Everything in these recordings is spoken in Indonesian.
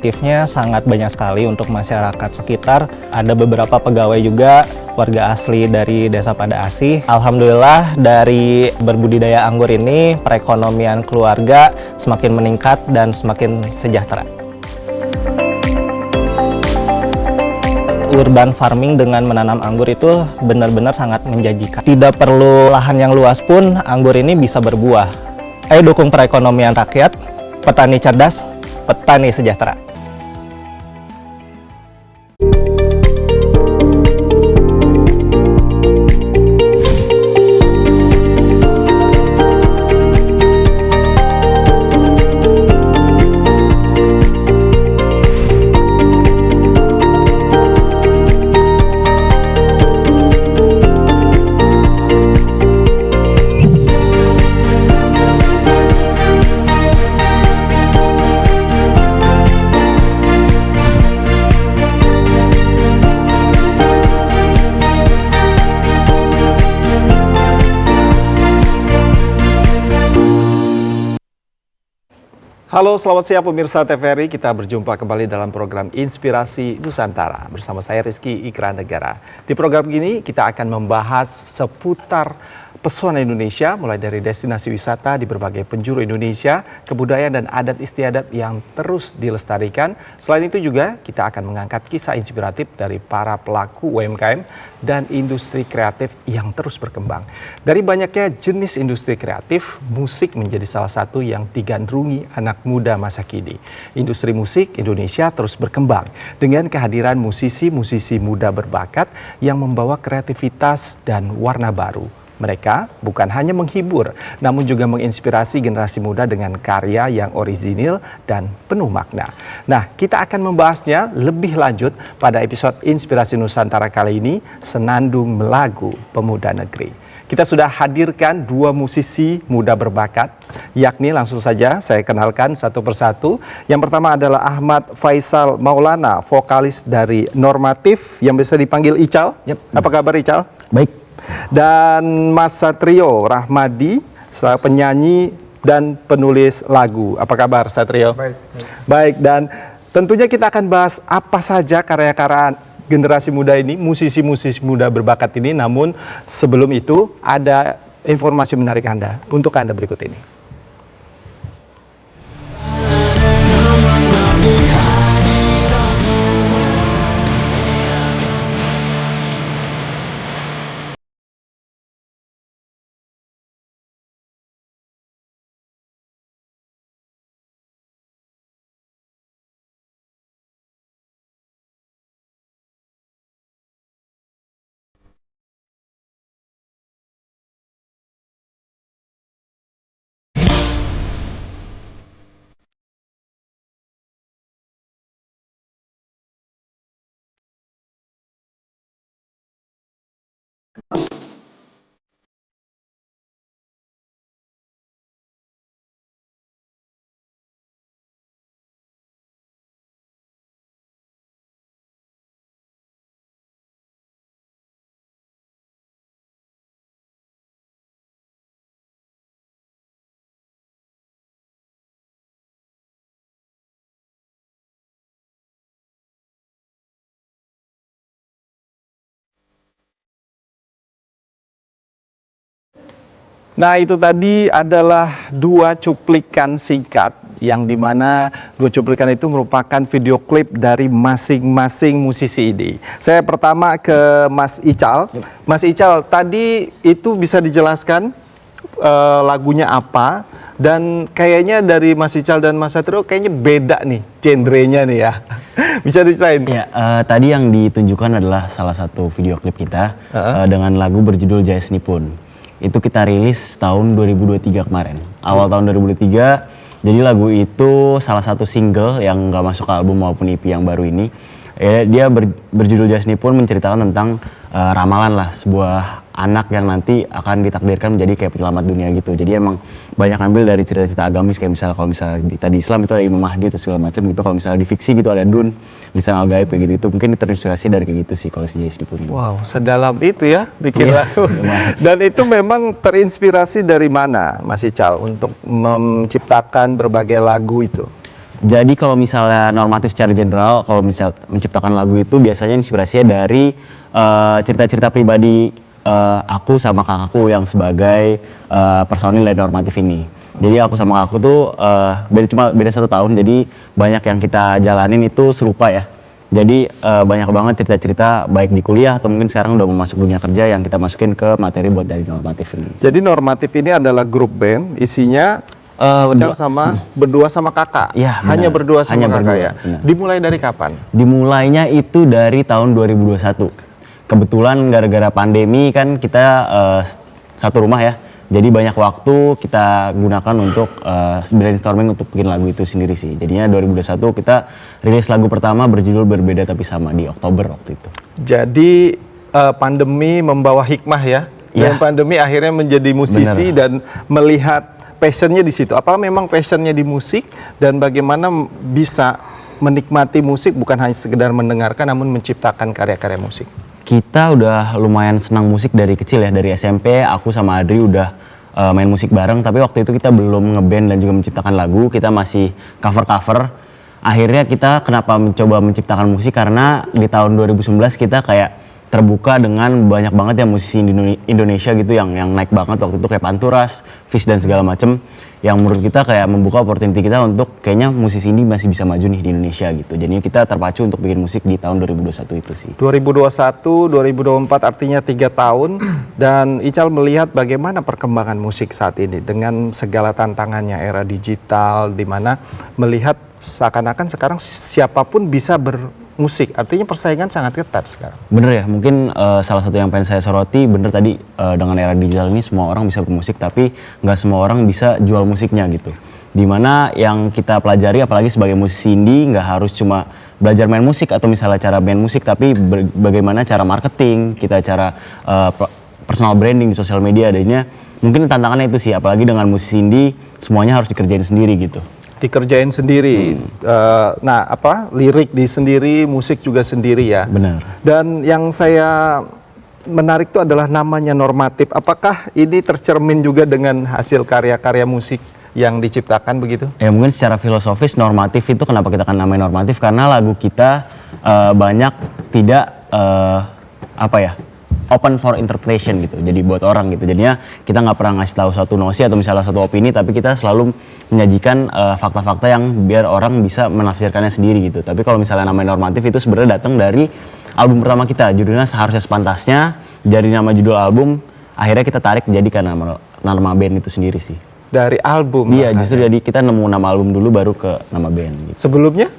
insentifnya sangat banyak sekali untuk masyarakat sekitar. Ada beberapa pegawai juga warga asli dari Desa Pada Asih. Alhamdulillah dari berbudidaya anggur ini perekonomian keluarga semakin meningkat dan semakin sejahtera. Urban farming dengan menanam anggur itu benar-benar sangat menjanjikan. Tidak perlu lahan yang luas pun anggur ini bisa berbuah. Ayo dukung perekonomian rakyat, petani cerdas, petani sejahtera. Halo, selamat siang pemirsa TVRI. Kita berjumpa kembali dalam program Inspirasi Nusantara bersama saya Rizky Ikra Negara. Di program ini kita akan membahas seputar pesona Indonesia, mulai dari destinasi wisata di berbagai penjuru Indonesia, kebudayaan dan adat istiadat yang terus dilestarikan. Selain itu juga kita akan mengangkat kisah inspiratif dari para pelaku UMKM dan industri kreatif yang terus berkembang. Dari banyaknya jenis industri kreatif, musik menjadi salah satu yang digandrungi anak muda masa kini. Industri musik Indonesia terus berkembang dengan kehadiran musisi-musisi muda berbakat yang membawa kreativitas dan warna baru. Mereka bukan hanya menghibur, namun juga menginspirasi generasi muda dengan karya yang orisinil dan penuh makna. Nah, kita akan membahasnya lebih lanjut pada episode Inspirasi Nusantara kali ini, Senandung Melagu Pemuda Negeri. Kita sudah hadirkan dua musisi muda berbakat, yakni langsung saja saya kenalkan satu persatu. Yang pertama adalah Ahmad Faisal Maulana, vokalis dari Normatif yang bisa dipanggil Ical. Apa kabar Ical? Baik. Dan Mas Satrio Rahmadi, penyanyi dan penulis lagu. Apa kabar Satrio? Baik. Baik, dan tentunya kita akan bahas apa saja karya-karya generasi muda ini, musisi-musisi muda berbakat ini. Namun sebelum itu ada informasi menarik untuk Anda berikut ini. Nah, itu tadi adalah dua cuplikan singkat yang dimana dua cuplikan itu merupakan video klip dari masing-masing musisi ini. Saya pertama ke Mas Ical. Mas Ical, tadi itu bisa dijelaskan lagunya apa? Dan kayaknya dari Mas Ical dan Mas Satrio kayaknya beda nih genrenya nih ya. Bisa diceritain? Ya, tadi yang ditunjukkan adalah salah satu video klip kita dengan lagu berjudul Jaya Seni Pun. Itu kita rilis tahun 2023 kemarin, awal tahun 2023. Jadi lagu itu salah satu single yang gak masuk ke album maupun EP yang baru ini. Dia berjudul Jaya Seni Pun menceritakan tentang ramalan lah, sebuah anak yang nanti akan ditakdirkan menjadi kayak penyelamat dunia gitu. Jadi emang banyak ambil dari cerita-cerita agamis, kayak misalnya kalau misalnya di Islam itu ada Imam Mahdi atau segala macam gitu. Kalau misalnya di fiksi gitu ada Dun, lisan al-gaib kayak gitu. Itu mungkin terinspirasi dari kayak gitu sih kalau si Jaya Seni Pun. Wow, sedalam itu ya bikin lagu. Dan itu memang terinspirasi dari mana Mas Ical untuk menciptakan berbagai lagu itu? Jadi kalau misalnya normatif secara general, kalau misal menciptakan lagu itu biasanya inspirasinya dari cerita-cerita pribadi aku sama kakakku yang sebagai personil dari normatif ini. Jadi aku sama kakakku tuh beda 1 tahun, jadi banyak yang kita jalanin itu serupa ya. Jadi banyak banget cerita-cerita baik di kuliah atau mungkin sekarang udah mau masuk dunia kerja yang kita masukin ke materi buat dari normatif ini. Jadi normatif ini adalah grup band, isinya berdua sama kakak. Ya, hanya berdua sama kakak berdua, ya. benar. Dimulai dari kapan? Dimulainya itu dari tahun 2021. Kebetulan gara-gara pandemi kan kita satu rumah ya. Jadi banyak waktu kita gunakan untuk brainstorming untuk bikin lagu itu sendiri sih. Jadinya 2021 kita rilis lagu pertama berjudul Berbeda Tapi Sama di Oktober waktu itu. Jadi pandemi membawa hikmah ya. Dan pandemi akhirnya menjadi musisi. Bener. Dan melihat passionnya di situ. Apakah memang passionnya di musik dan bagaimana bisa menikmati musik bukan hanya sekedar mendengarkan namun menciptakan karya-karya musik? Kita udah lumayan senang musik dari kecil ya, dari SMP aku sama Adri udah main musik bareng, tapi waktu itu kita belum ngeband dan juga menciptakan lagu, kita masih cover-cover. Akhirnya kita kenapa mencoba menciptakan musik karena di tahun 2019 kita kayak terbuka dengan banyak banget ya musisi Indonesia gitu yang naik banget waktu itu kayak Panturas, Fish dan segala macem, yang menurut kita kayak membuka opportunity kita untuk kayaknya musisi ini masih bisa maju nih di Indonesia gitu. Jadinya kita terpacu untuk bikin musik di tahun 2021 itu sih. 2021, 2024 artinya 3 tahun dan Ical melihat bagaimana perkembangan musik saat ini dengan segala tantangannya era digital di mana melihat seakan-akan sekarang siapapun bisa bermusik, artinya persaingan sangat ketat sekarang. Bener ya, mungkin salah satu yang pengen saya soroti, bener tadi dengan era digital ini semua orang bisa bermusik, tapi nggak semua orang bisa jual musiknya gitu. Dimana yang kita pelajari, apalagi sebagai musisi indie, nggak harus cuma belajar main musik atau misalnya cara main musik, tapi bagaimana cara marketing, kita cara personal branding di sosial media. Adanya mungkin tantangannya itu sih, apalagi dengan musisi indie, semuanya harus dikerjain sendiri gitu. Dikerjain sendiri, lirik di sendiri, musik juga sendiri ya. Benar. Dan yang saya menarik itu adalah namanya normatif. Apakah ini tercermin juga dengan hasil karya-karya musik yang diciptakan begitu? Ya mungkin secara filosofis normatif itu kenapa kita kan namanya normatif, karena lagu kita banyak tidak open for interpretation gitu, jadi buat orang gitu. Jadinya kita nggak pernah ngasih tahu satu nosi atau misalnya satu opini, tapi kita selalu menyajikan fakta-fakta yang biar orang bisa menafsirkannya sendiri gitu. Tapi kalau misalnya namanya normatif itu sebenarnya datang dari album pertama kita, judulnya Seharusnya Sepantasnya. Jadi nama judul album akhirnya kita tarik jadikan nama band itu sendiri sih. Dari album? Iya, justru jadi kita nemu nama album dulu baru ke nama band gitu. Sebelumnya?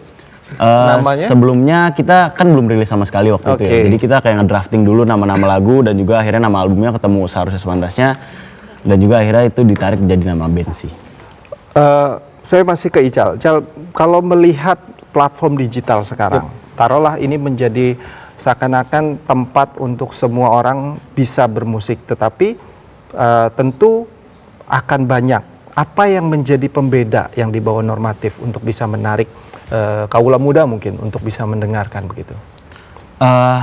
Namanya? Sebelumnya kita kan belum rilis sama sekali waktu itu ya. Jadi kita kayak ngedrafting dulu nama-nama lagu dan juga akhirnya nama albumnya ketemu Seharusnya Sepantasnya dan juga akhirnya itu ditarik jadi nama band sih. Saya masih ke Ical. Ical, kalau melihat platform digital sekarang, taruhlah ini menjadi seakan-akan tempat untuk semua orang bisa bermusik, tetapi tentu akan banyak. Apa yang menjadi pembeda yang dibawa normatif untuk bisa menarik kaula muda mungkin untuk bisa mendengarkan begitu?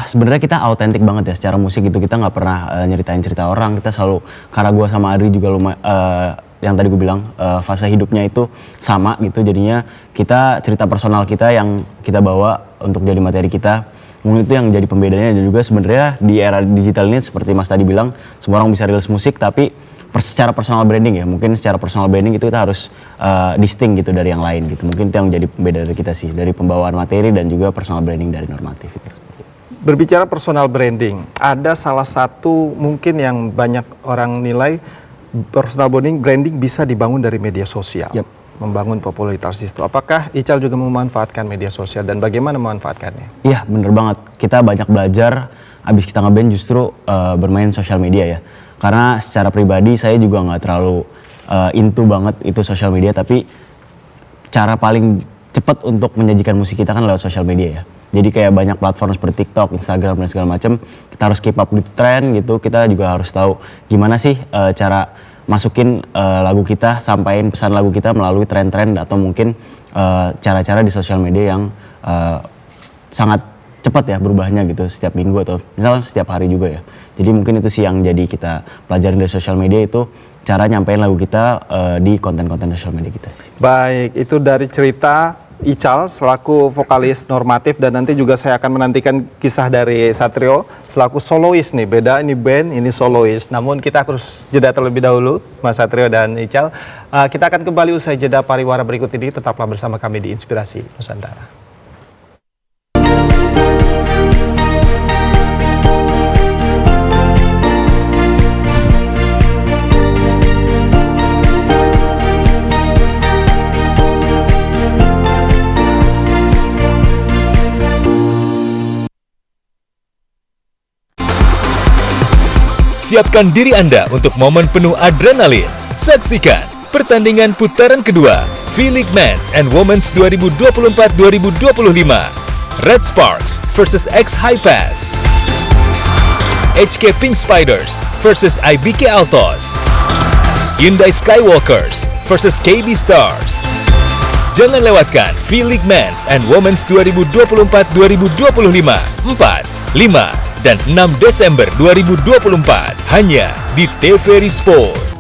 Sebenarnya kita autentik banget ya secara musik gitu, kita nggak pernah nyeritain cerita orang, kita selalu, karena gue sama Adri juga yang tadi gue bilang fase hidupnya itu sama gitu, jadinya kita cerita personal kita yang kita bawa untuk jadi materi kita, mungkin itu yang jadi pembedanya. Dan juga sebenarnya di era digital ini seperti Mas tadi bilang, semua orang bisa rilis musik, tapi secara personal branding ya, mungkin secara personal branding itu kita harus distinct gitu dari yang lain gitu. Mungkin itu yang jadi pembeda dari kita sih, dari pembawaan materi dan juga personal branding dari normatif itu. Berbicara personal branding, ada salah satu mungkin yang banyak orang nilai personal branding bisa dibangun dari media sosial. Membangun popularitas itu. Apakah Ical juga memanfaatkan media sosial dan bagaimana memanfaatkannya? Iya, bener banget. Kita banyak belajar abis kita ngeband justru bermain sosial media ya. Karena secara pribadi saya juga nggak terlalu into banget itu sosial media, tapi cara paling cepat untuk menyajikan musik kita kan lewat sosial media ya. Jadi kayak banyak platform seperti TikTok, Instagram dan segala macam, kita harus keep up di trend gitu. Kita juga harus tahu gimana sih cara masukin lagu kita, sampaikan pesan lagu kita melalui tren-tren atau mungkin cara-cara di sosial media yang sangat cepat ya berubahnya gitu setiap minggu atau misalnya setiap hari juga ya. Jadi mungkin itu sih yang jadi kita pelajarin dari sosial media, itu cara nyampein lagu kita di konten-konten sosial media kita sih. Baik, itu dari cerita Ical selaku vokalis normatif, dan nanti juga saya akan menantikan kisah dari Satrio selaku solois nih. Beda, ini band, ini solois. Namun kita harus jeda terlebih dahulu, Mas Satrio dan Ical. Kita akan kembali usai jeda pariwara berikut ini. Tetaplah bersama kami di Inspirasi Nusantara. Siapkan diri Anda untuk momen penuh adrenalin. Saksikan pertandingan putaran kedua V-League Men's and Women's 2024-2025. Red Sparks versus X High Pass. HK Pink Spiders versus IBK Altos. Hyundai Skywalkers versus KB Stars. Jangan lewatkan V-League Men's and Women's 2024-2025 4, 5, dan 6 Desember 2024 hanya di TVRI Sport.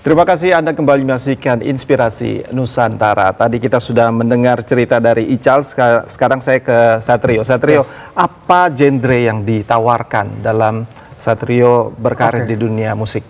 Terima kasih Anda kembali menyaksikan Inspirasi Nusantara. Tadi kita sudah mendengar cerita dari Ical, sekarang saya ke Satrio. Satrio, apa genre yang ditawarkan dalam Satrio berkarir di dunia musik?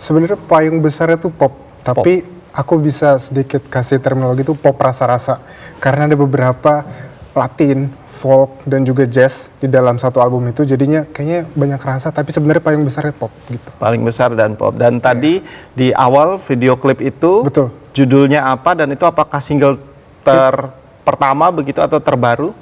Sebenarnya payung besarnya tuh pop, tapi aku bisa sedikit kasih terminologi itu pop rasa-rasa. Karena ada beberapa Latin, folk, dan juga jazz di dalam satu album itu, jadinya kayaknya banyak rasa, tapi sebenarnya payung besarnya pop gitu. Paling besar dan pop. Dan tadi di awal video klip itu, betul, judulnya apa dan itu apakah single pertama begitu atau terbaru?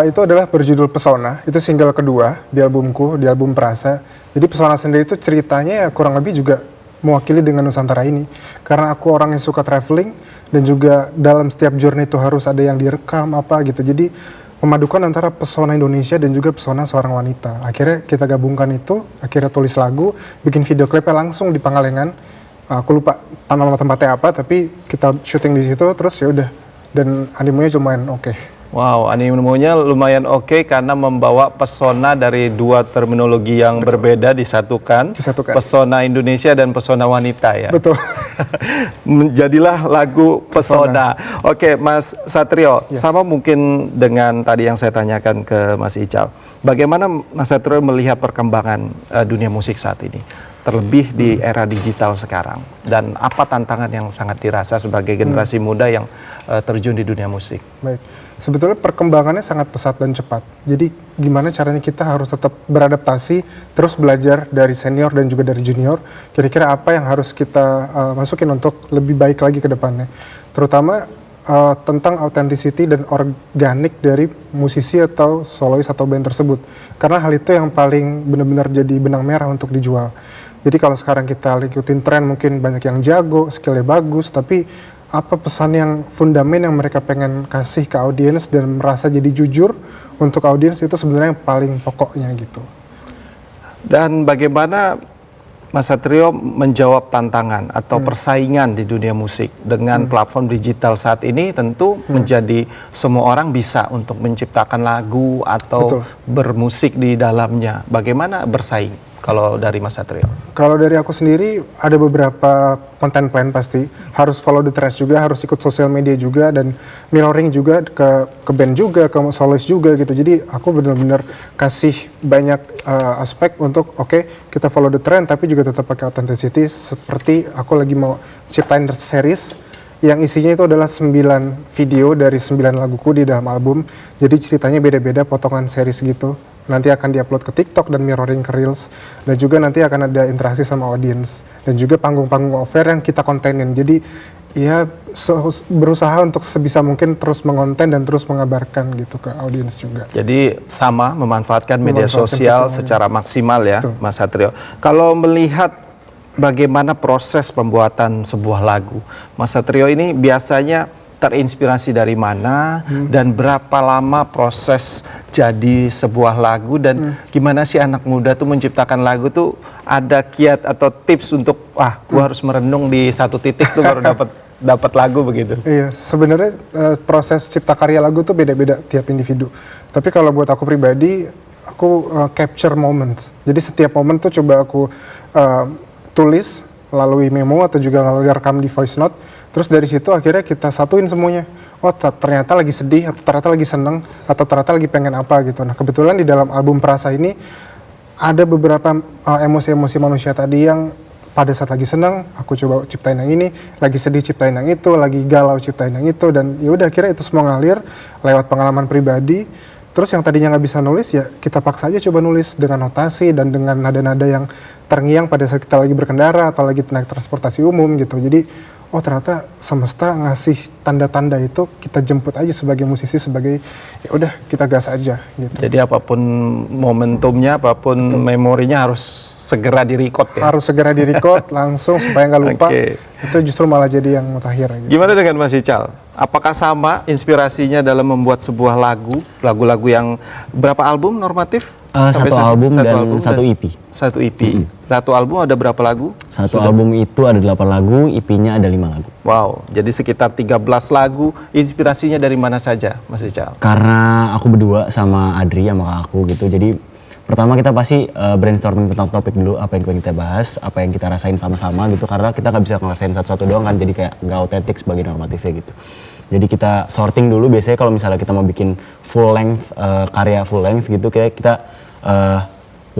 Itu adalah berjudul Pesona, itu single kedua di albumku, di album Perasa. Jadi Pesona sendiri itu ceritanya ya kurang lebih juga mewakili dengan Nusantara ini. Karena aku orang yang suka traveling, dan juga dalam setiap journey itu harus ada yang direkam apa gitu. Jadi memadukan antara pesona Indonesia dan juga pesona seorang wanita. Akhirnya kita gabungkan itu, akhirnya tulis lagu, bikin video klipnya langsung di Pangalengan. Aku lupa nama tempatnya apa, tapi kita syuting di situ terus ya udah. Dan animonya lumayan oke. Wow, animonya lumayan oke karena membawa pesona dari dua terminologi yang berbeda disatukan. Pesona Indonesia dan pesona wanita ya. Betul. Menjadilah lagu Pesona. Oke, Mas Satrio, sama mungkin dengan tadi yang saya tanyakan ke Mas Ical. Bagaimana Mas Satrio melihat perkembangan dunia musik saat ini? Terlebih di era digital sekarang. Dan apa tantangan yang sangat dirasa sebagai generasi muda yang terjun di dunia musik? Baik. Sebetulnya perkembangannya sangat pesat dan cepat. Jadi gimana caranya kita harus tetap beradaptasi, terus belajar dari senior dan juga dari junior. Kira-kira apa yang harus kita masukin untuk lebih baik lagi ke depannya. Terutama tentang authenticity dan organik dari musisi atau solois atau band tersebut. Karena hal itu yang paling benar-benar jadi benang merah untuk dijual. Jadi kalau sekarang kita ikutin tren, mungkin banyak yang jago, skillnya bagus, tapi apa pesan yang fundament yang mereka pengen kasih ke audiens dan merasa jadi jujur untuk audiens, itu sebenarnya yang paling pokoknya gitu. Dan bagaimana Mas Satrio menjawab tantangan atau persaingan di dunia musik dengan platform digital saat ini? Tentu menjadi semua orang bisa untuk menciptakan lagu atau bermusik di dalamnya. Bagaimana bersaing? Kalau dari Mas Satrio? Kalau dari aku sendiri ada beberapa content plan pasti. Harus follow the trends juga, harus ikut sosial media juga, dan mirroring juga ke band juga, ke solois juga gitu. Jadi aku benar-benar kasih banyak aspek untuk kita follow the trend tapi juga tetap pakai authenticity. Seperti aku lagi mau ciptain series yang isinya itu adalah 9 video dari 9 laguku di dalam album. Jadi ceritanya beda-beda, potongan series gitu. Nanti akan diupload ke TikTok dan mirroring ke Reels. Dan juga nanti akan ada interaksi sama audiens. Dan juga panggung-panggung offer yang kita kontenin. Jadi ya berusaha untuk sebisa mungkin terus mengonten dan terus mengabarkan gitu ke audiens juga. Jadi sama memanfaatkan media sosial secara maksimal ya. Betul. Mas Satrio. Kalau melihat bagaimana proses pembuatan sebuah lagu, Mas Satrio ini biasanya terinspirasi dari mana dan berapa lama proses jadi sebuah lagu, dan gimana sih anak muda tuh menciptakan lagu tuh, ada kiat atau tips untuk gua harus merenung di satu titik tuh baru dapat dapat lagu begitu. Iya, sebenarnya proses cipta karya lagu tuh beda-beda tiap individu. Tapi kalau buat aku pribadi, aku capture moment. Jadi setiap momen tuh coba aku tulis melalui memo atau juga melalui rekam di voice note. Terus dari situ akhirnya kita satuin semuanya. Oh ternyata lagi sedih, atau ternyata lagi seneng, atau ternyata lagi pengen apa gitu. Nah kebetulan di dalam album Perasa ini ada beberapa emosi-emosi manusia tadi yang pada saat lagi senang, aku coba ciptain yang ini, lagi sedih ciptain yang itu, lagi galau ciptain yang itu, dan ya udah akhirnya itu semua ngalir lewat pengalaman pribadi. Terus yang tadinya nggak bisa nulis ya kita paksa aja coba nulis dengan notasi dan dengan nada-nada yang terngiang pada saat kita lagi berkendara atau lagi naik transportasi umum gitu. Jadi oh ternyata semesta ngasih tanda-tanda itu kita jemput aja sebagai musisi, sebagai ya udah kita gas aja gitu. Jadi apapun momentumnya, apapun memorinya harus segera di-record ya? Harus segera di-record langsung supaya nggak lupa. Oke. Itu justru malah jadi yang mutakhir gitu. Gimana dengan Mas Ical? Apakah sama inspirasinya dalam membuat sebuah lagu-lagu yang berapa album normatif? Satu album dan satu EP. Satu EP. Satu album ada berapa lagu? Satu album itu ada 8 lagu, EP-nya ada 5 lagu. Wow, jadi sekitar 13 lagu. Inspirasinya dari mana saja, Mas Ical? Karena aku berdua sama Adri sama kakakku gitu, jadi pertama kita pasti brainstorming tentang topik dulu, apa yang kita bahas, apa yang kita rasain sama-sama gitu, karena kita nggak bisa ngerasain satu-satu doang kan, jadi kayak nggak autentik sebagai normatifnya gitu. Jadi kita sorting dulu, biasanya kalau misalnya kita mau bikin full length, karya full length gitu, kayak kita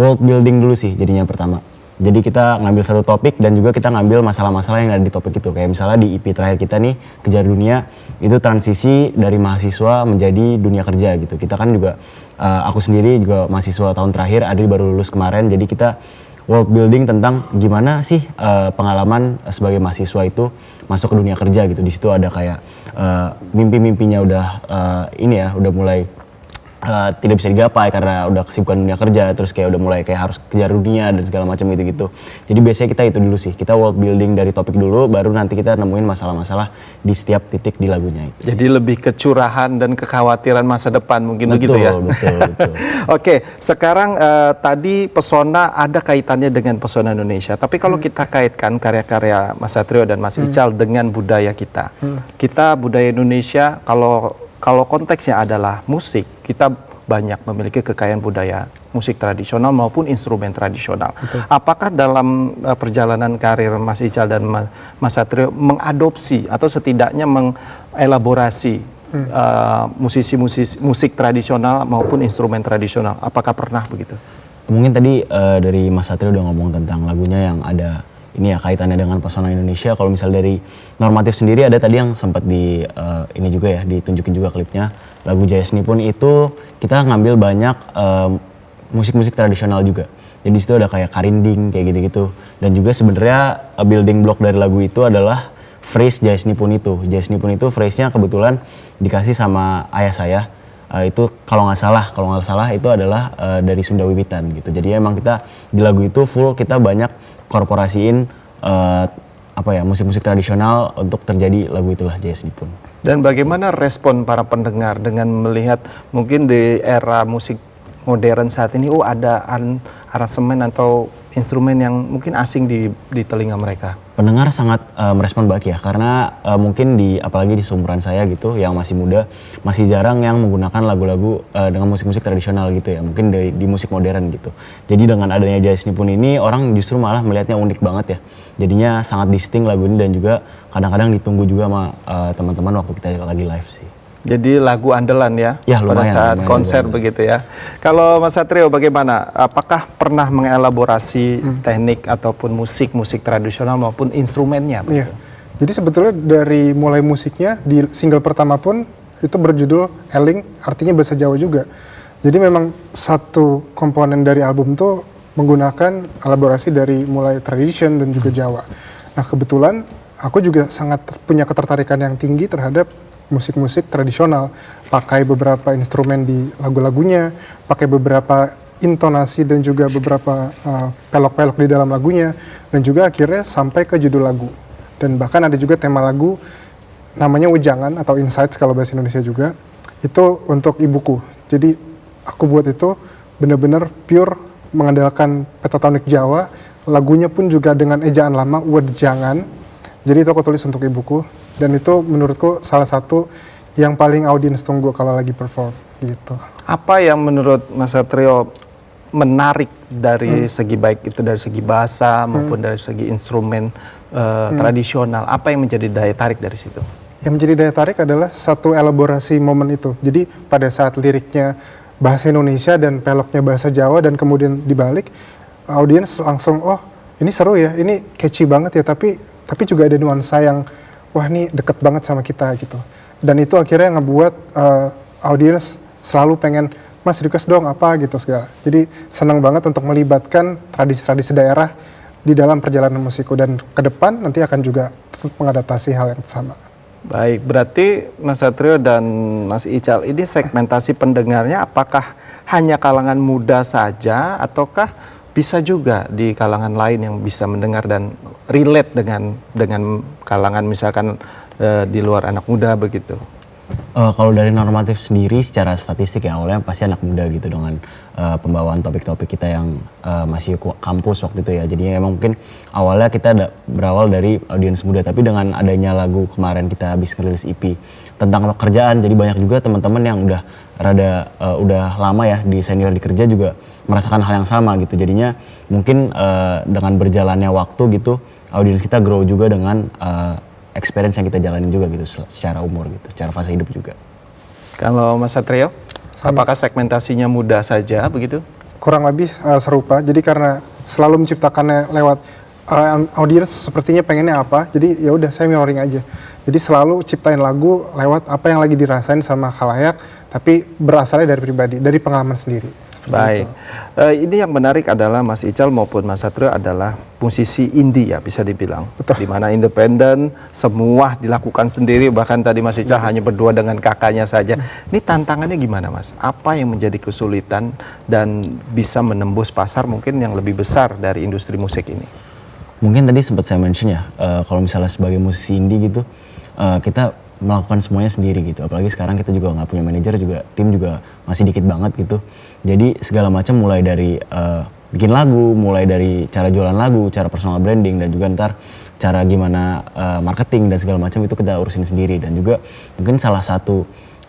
world building dulu sih jadinya pertama. Jadi kita ngambil satu topik dan juga kita ngambil masalah-masalah yang ada di topik itu. Kayak misalnya di EP terakhir kita nih, Kejar Dunia, itu transisi dari mahasiswa menjadi dunia kerja gitu. Kita kan juga, aku sendiri juga mahasiswa tahun terakhir, Adri baru lulus kemarin, jadi kita world building tentang gimana sih pengalaman sebagai mahasiswa itu masuk ke dunia kerja gitu. Di situ ada kayak mimpi-mimpinya udah udah mulai tidak bisa digapai karena udah kesibukan dunia kerja, terus kayak udah mulai kayak harus kejar dunia dan segala macam gitu. Jadi biasanya kita itu dulu sih, kita world building dari topik dulu, baru nanti kita nemuin masalah-masalah di setiap titik di lagunya itu. Jadi lebih kecurahan dan kekhawatiran masa depan mungkin begitu ya? Betul. Oke, sekarang tadi pesona ada kaitannya dengan pesona Indonesia. Tapi kalau kita kaitkan karya-karya Mas Satrio dan Mas Ical dengan budaya kita. Kita budaya Indonesia, kalau konteksnya adalah musik, kita banyak memiliki kekayaan budaya musik tradisional maupun instrumen tradisional. Betul. Apakah dalam perjalanan karir Mas Ical dan Mas Satrio mengadopsi atau setidaknya mengelaborasi musisi-musisi musik tradisional maupun instrumen tradisional? Apakah pernah begitu? Mungkin tadi dari Mas Satrio udah ngomong tentang lagunya yang ada ini ya kaitannya dengan pesona Indonesia. Kalau misal dari normatif sendiri ada tadi yang sempat ini juga ya ditunjukin juga klipnya, lagu Jaya Seni Pun itu kita ngambil banyak musik-musik tradisional juga. Jadi di situ ada kayak karinding kayak gitu-gitu. Dan juga sebenarnya building block dari lagu itu adalah phrase Jaya Seni Pun itu. Jaya Seni Pun itu phrase-nya kebetulan dikasih sama ayah saya. Itu kalau nggak salah itu adalah dari Sunda Wiwitan gitu. Jadi emang kita di lagu itu full kita banyak korporasiin musik-musik tradisional untuk terjadi lagu itulah Jaya Seni Pun. Dan bagaimana respon para pendengar dengan melihat mungkin di era musik modern saat ini ada aransemen atau instrumen yang mungkin asing di telinga mereka? Pendengar sangat merespon baik ya, karena mungkin apalagi di seumuran saya gitu yang masih muda, masih jarang yang menggunakan lagu-lagu dengan musik-musik tradisional gitu ya, mungkin di musik modern gitu. Jadi dengan adanya Jaya Seni Pun ini orang justru malah melihatnya unik banget ya. Jadinya sangat distinct lagu ini dan juga kadang-kadang ditunggu juga sama teman-teman waktu kita lagi live sih. Jadi lagu andalan ya, pada saat konser begitu ya. Kalau Mas Satrio bagaimana? Apakah pernah mengelaborasi teknik ataupun musik tradisional maupun instrumennya? Iya. Jadi sebetulnya dari mulai musiknya di single pertama pun itu berjudul Eling, artinya bahasa Jawa juga. Jadi memang satu komponen dari album tuh menggunakan elaborasi dari mulai tradition dan juga Jawa. Nah kebetulan aku juga sangat punya ketertarikan yang tinggi terhadap musik-musik tradisional, pakai beberapa instrumen di lagu-lagunya, pakai beberapa intonasi dan juga beberapa pelok-pelok di dalam lagunya, dan juga akhirnya sampai ke judul lagu. Dan bahkan ada juga tema lagu namanya Wejangan atau Insights kalau bahasa Indonesia juga, itu untuk ibuku. Jadi aku buat itu benar-benar pure mengandalkan pentatonik Jawa, lagunya pun juga dengan ejaan lama Wejangan. Jadi itu aku tulis untuk ibuku. Dan itu menurutku salah satu yang paling audiens tunggu kalau lagi perform gitu. Apa yang menurut Mas Satrio menarik dari segi baik itu dari segi bahasa maupun dari segi instrumen tradisional? Apa yang menjadi daya tarik dari situ? Yang menjadi daya tarik adalah satu elaborasi momen itu. Jadi pada saat liriknya bahasa Indonesia dan peloknya bahasa Jawa dan kemudian dibalik, audiens langsung, oh ini seru ya, ini catchy banget ya, tapi juga ada nuansa yang wah ini deket banget sama kita gitu. Dan itu akhirnya ngebuat audiens selalu pengen, Mas request dong apa gitu segala. Jadi senang banget untuk melibatkan tradisi-tradisi daerah di dalam perjalanan musikku, dan ke depan nanti akan juga mengadaptasi hal yang sama. Baik, berarti Mas Satrio dan Mas Ical ini segmentasi pendengarnya apakah hanya kalangan muda saja ataukah bisa juga di kalangan lain yang bisa mendengar dan relate dengan kalangan misalkan di luar anak muda begitu? Kalau dari normatif sendiri secara statistik ya awalnya pasti anak muda gitu dengan pembawaan topik-topik kita yang masih kampus waktu itu ya. Jadinya emang mungkin awalnya kita berawal dari audiens muda, tapi dengan adanya lagu kemarin kita habis ngerilis EP tentang pekerjaan, jadi banyak juga teman-teman yang udah lama ya di senior di kerja juga merasakan hal yang sama gitu. Jadinya mungkin dengan berjalannya waktu gitu audiens kita grow juga dengan experience yang kita jalanin juga gitu secara umur gitu, secara fase hidup juga. Kalau Mas Satrio, apakah segmentasinya muda saja begitu? Kurang lebih serupa. Jadi karena selalu menciptakannya lewat audiens sepertinya pengennya apa, jadi ya udah saya mirroring aja. Jadi selalu ciptain lagu lewat apa yang lagi dirasain sama khalayak, tapi berasalnya dari pribadi, dari pengalaman sendiri. Baik, ini yang menarik adalah Mas Ical maupun Mas Satrio adalah musisi indie ya bisa dibilang. Betul. Di mana independen, semua dilakukan sendiri, bahkan tadi Mas Ical hanya berdua dengan kakaknya saja. Ini tantangannya gimana Mas? Apa yang menjadi kesulitan dan bisa menembus pasar mungkin yang lebih besar dari industri musik ini? Mungkin tadi sempat saya mention ya, kalau misalnya sebagai musisi indie gitu, kita melakukan semuanya sendiri gitu. Apalagi sekarang kita juga nggak punya manajer, juga tim juga masih dikit banget gitu. Jadi segala macam mulai dari bikin lagu, mulai dari cara jualan lagu, cara personal branding, dan juga ntar cara gimana marketing dan segala macam itu kita urusin sendiri. Dan juga mungkin salah satu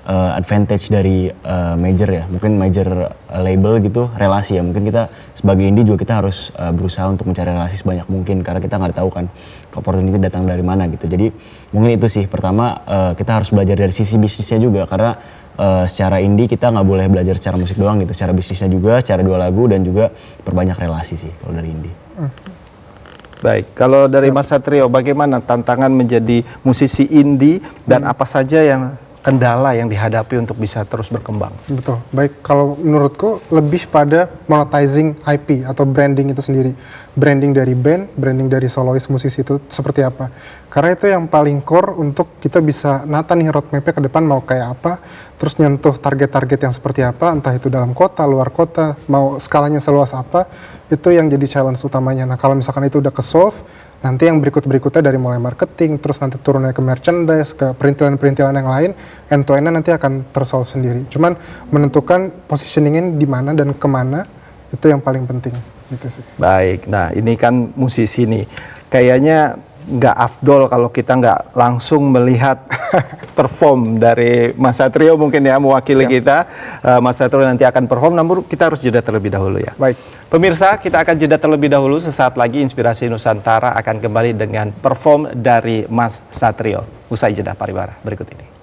advantage dari major ya, mungkin major label gitu, relasi ya. Mungkin kita sebagai indie juga kita harus berusaha untuk mencari relasi sebanyak mungkin, karena kita nggak tahu kan opportunity datang dari mana gitu. Jadi mungkin itu sih, pertama kita harus belajar dari sisi bisnisnya juga, karena secara indie kita nggak boleh belajar secara musik doang gitu, secara bisnisnya juga, secara dua lagu, dan juga perbanyak relasi sih kalau dari indie. Baik, kalau dari Mas Satrio bagaimana tantangan menjadi musisi indie dan apa saja yang kendala yang dihadapi untuk bisa terus berkembang? Betul. Baik, kalau menurutku lebih pada monetizing IP atau branding itu sendiri. Branding dari band, branding dari solois musisi itu seperti apa. Karena itu yang paling core untuk kita bisa nata nih roadmap-nya ke depan mau kayak apa, terus nyentuh target-target yang seperti apa, entah itu dalam kota, luar kota, mau skalanya seluas apa, itu yang jadi challenge utamanya. Nah kalau misalkan itu udah ke-solve, nanti yang berikut-berikutnya dari mulai marketing, terus nanti turunnya ke merchandise, ke perintilan-perintilan yang lain, end-to-end-nya nanti akan tersolve sendiri. Cuman menentukan positioningnya di mana dan kemana, itu yang paling penting. Gitu sih. Baik, nah ini kan musisi nih, kayaknya nggak afdol kalau kita nggak langsung melihat perform dari Mas Satrio mungkin ya, mewakili kita. Mas Satrio nanti akan perform, namun kita harus jeda terlebih dahulu ya. Baik. Pemirsa, kita akan jeda terlebih dahulu. Sesaat lagi Inspirasi Nusantara akan kembali dengan perform dari Mas Satrio. Usai jeda pariwara berikut ini.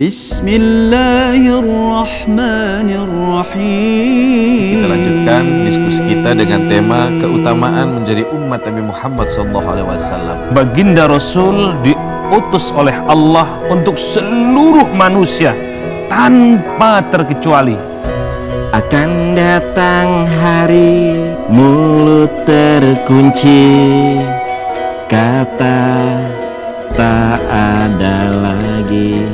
Bismillahirrahmanirrahim. Kita lanjutkan diskusi kita dengan tema keutamaan menjadi umat Nabi Muhammad SAW. Baginda Rasul diutus oleh Allah untuk seluruh manusia tanpa terkecuali. Akan datang hari mulut terkunci, kata tak ada lagi.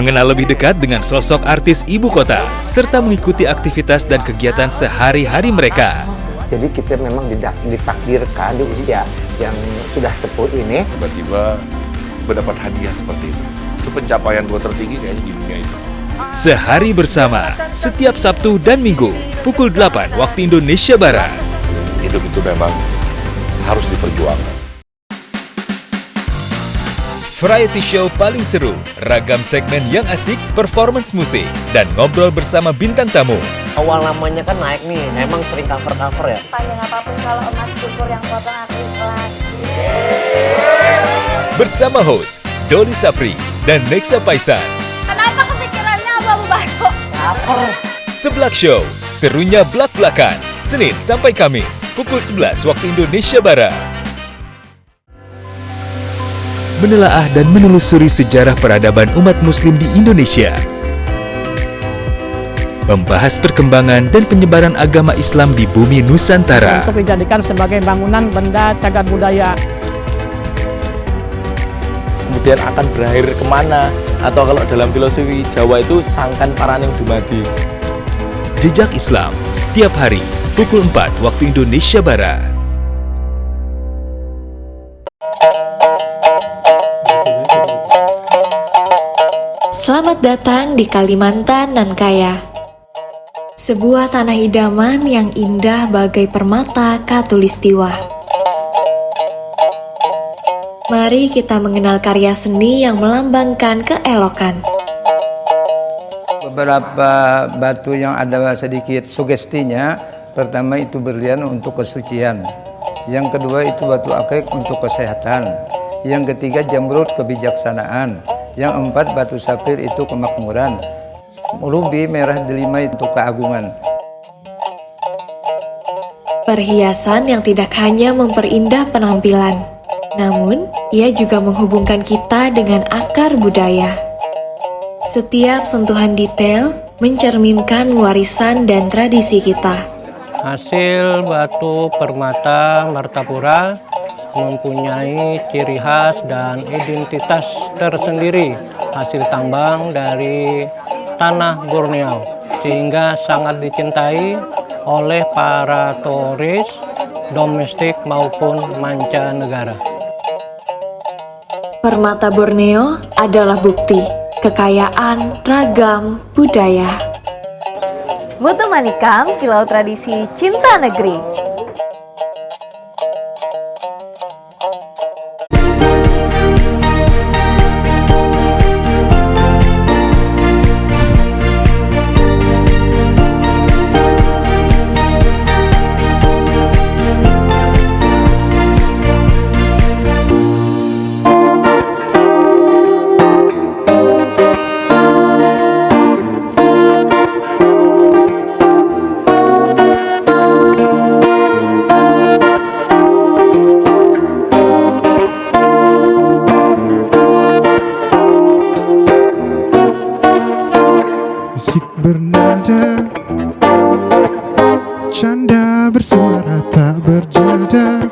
mengenal lebih dekat dengan sosok artis ibu kota, serta mengikuti aktivitas dan kegiatan sehari-hari mereka. Jadi kita memang ditakdirkan di usia yang sudah sepuh ini. Tiba-tiba mendapat hadiah seperti itu. Itu pencapaian gue tertinggi kayaknya di dunia itu. Sehari bersama, setiap Sabtu dan Minggu, pukul 8 waktu Indonesia Barat. Hidup itu memang harus diperjuangkan. Variety show paling seru, ragam segmen yang asik, performance musik, dan ngobrol bersama bintang tamu. Awal namanya kan naik nih, emang sering cover ya. Panjang apapun kalau emas cukur yang potong aku ikhlas. Bersama host Doli Sapri dan Nexa Paisan. Kenapa kepikirannya abu-abu batu? Cover. Seblak Show, serunya blak-blakan. Senin sampai Kamis, pukul 11 waktu Indonesia Barat. Menelaah dan menelusuri sejarah peradaban umat muslim di Indonesia. Membahas perkembangan dan penyebaran agama Islam di bumi Nusantara. Untuk dijadikan sebagai bangunan benda cagar budaya. Kemudian akan berakhir kemana? Atau kalau dalam filosofi Jawa itu sangkan paraning dumadi. Jejak Islam, setiap hari, pukul 4 waktu Indonesia Barat. Selamat datang di Kalimantan nan kaya. Sebuah tanah idaman yang indah bagai permata Katulistiwa. Mari kita mengenal karya seni yang melambangkan keelokan. Beberapa batu yang ada sedikit sugestinya, pertama itu berlian untuk kesucian, yang kedua itu batu akik untuk kesehatan, yang ketiga jamrud kebijaksanaan, yang empat batu safir itu kemakmuran, rubi merah delima untuk keagungan. Perhiasan yang tidak hanya memperindah penampilan, namun ia juga menghubungkan kita dengan akar budaya. Setiap sentuhan detail mencerminkan warisan dan tradisi kita. Hasil batu permata Martapura mempunyai ciri khas dan identitas tersendiri, hasil tambang dari tanah Borneo, sehingga sangat dicintai oleh para turis domestik maupun mancanegara. Permata Borneo adalah bukti kekayaan ragam budaya. Mutu Manikam, Kilau Tradisi Cinta Negeri. Musik bernada, canda bersuara tak berjeda.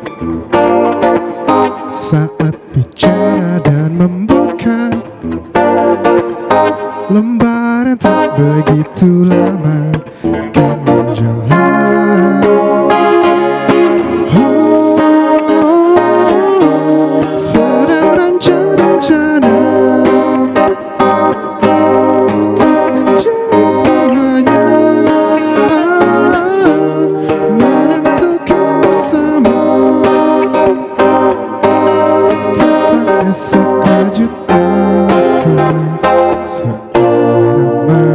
Saat bicara dan membuka lembaran tak begitu lama kan menjalan. Sedang rancang rencana tak menjadi semuanya, menentukan bersama. Tak sekejut asa seirama.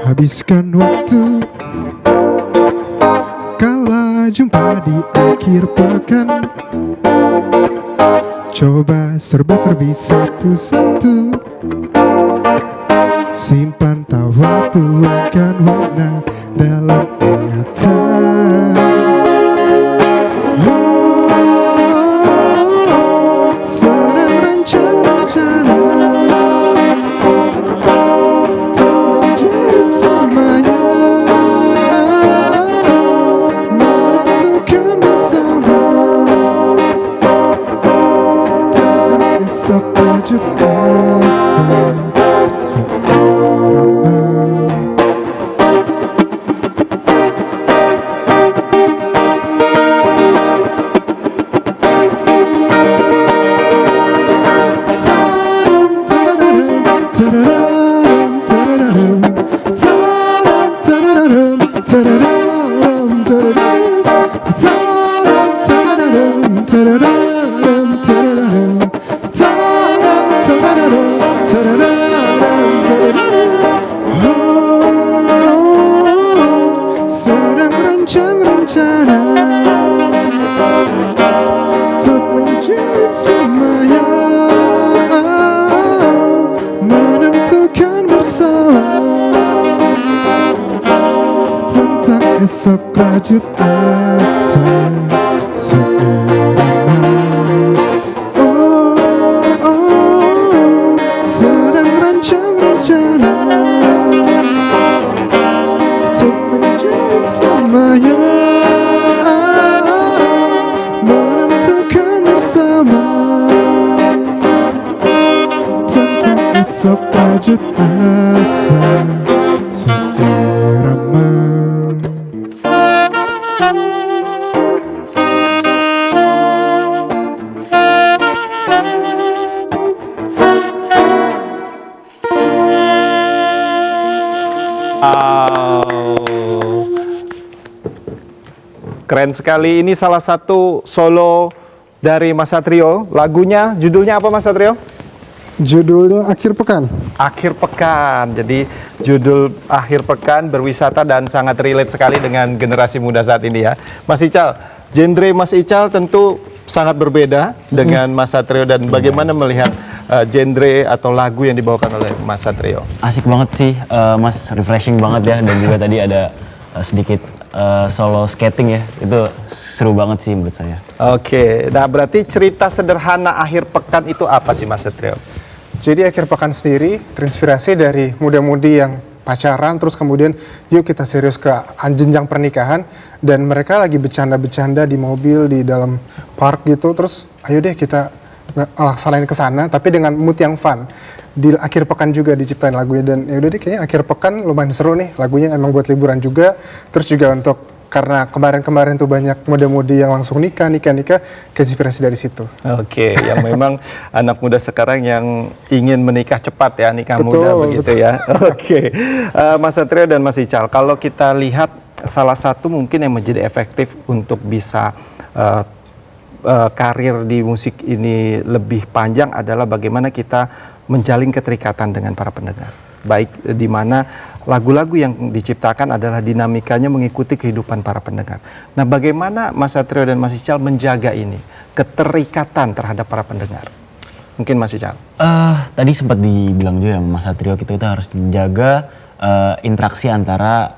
Habiskan waktu kala jumpa di akhir pekan. Coba serba-serbi satu-satu, simpan tawa tuangkan warna dalam ingatan. Sedang rancang rencana tak menjadi selamanya, Sedang rancang rencana untuk menjadi selamanya, menentukan bersama tentang esok rajut asa seirama. Sedang rancang rencana untuk menjadi selamanya, menentukan bersama tentang esok rajut asa seirama. Keren sekali. Ini salah satu solo dari Mas Satrio. Lagunya, judulnya apa Mas Satrio? Judulnya Akhir Pekan. Akhir Pekan. Jadi judul Akhir Pekan berwisata dan sangat relate sekali dengan generasi muda saat ini ya. Mas Ical, genre Mas Ical tentu sangat berbeda dengan Mas Satrio, dan bagaimana melihat genre atau lagu yang dibawakan oleh Mas Satrio? Asik banget sih, Mas, refreshing banget ya, dan juga tadi ada sedikit solo skating ya, itu seru banget sih menurut saya. Oke, nah berarti cerita sederhana Akhir Pekan itu apa sih Mas Satrio? Jadi Akhir Pekan sendiri terinspirasi dari muda-mudi yang pacaran, terus kemudian yuk kita serius ke jenjang pernikahan, dan mereka lagi bercanda-bercanda di mobil, di dalam park gitu, terus ayo deh kita laksanain ke sana, tapi dengan mood yang fun. Di Akhir Pekan juga diciptain lagunya, dan ya udah deh kayaknya Akhir Pekan lumayan seru nih, lagunya emang buat liburan juga, terus juga untuk karena kemarin-kemarin tuh banyak muda-mudi yang langsung nikah, keinspirasi dari situ. Oke, yang memang anak muda sekarang yang ingin menikah cepat ya, nikah Betul, muda begitu betul. ya. Oke, Mas Satrio dan Mas Ical, kalau kita lihat salah satu mungkin yang menjadi efektif untuk bisa karir di musik ini lebih panjang adalah bagaimana kita menjalin keterikatan dengan para pendengar. Baik di mana lagu-lagu yang diciptakan adalah dinamikanya mengikuti kehidupan para pendengar. Nah, bagaimana Mas Satrio dan Mas Ical menjaga ini, keterikatan terhadap para pendengar? Mungkin Mas Ical. Tadi sempat dibilang juga ya Mas Satrio, kita harus menjaga interaksi antara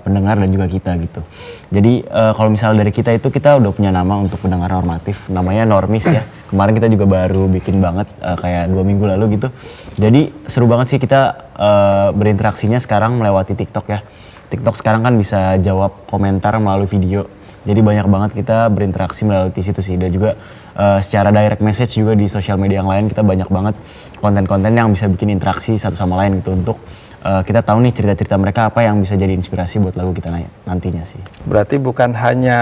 pendengar dan juga kita gitu. Jadi kalau misalnya dari kita itu, kita udah punya nama untuk pendengar normatif, namanya Normis ya. Kemarin kita juga baru bikin banget kayak 2 minggu lalu gitu. Jadi seru banget sih kita berinteraksinya sekarang melewati TikTok ya. TikTok sekarang kan bisa jawab komentar melalui video. Jadi banyak banget kita berinteraksi melalui situ sih. Dan juga secara direct message juga di sosial media yang lain, kita banyak banget konten-konten yang bisa bikin interaksi satu sama lain gitu, untuk kita tahu nih cerita-cerita mereka apa yang bisa jadi inspirasi buat lagu kita nantinya sih. Berarti bukan hanya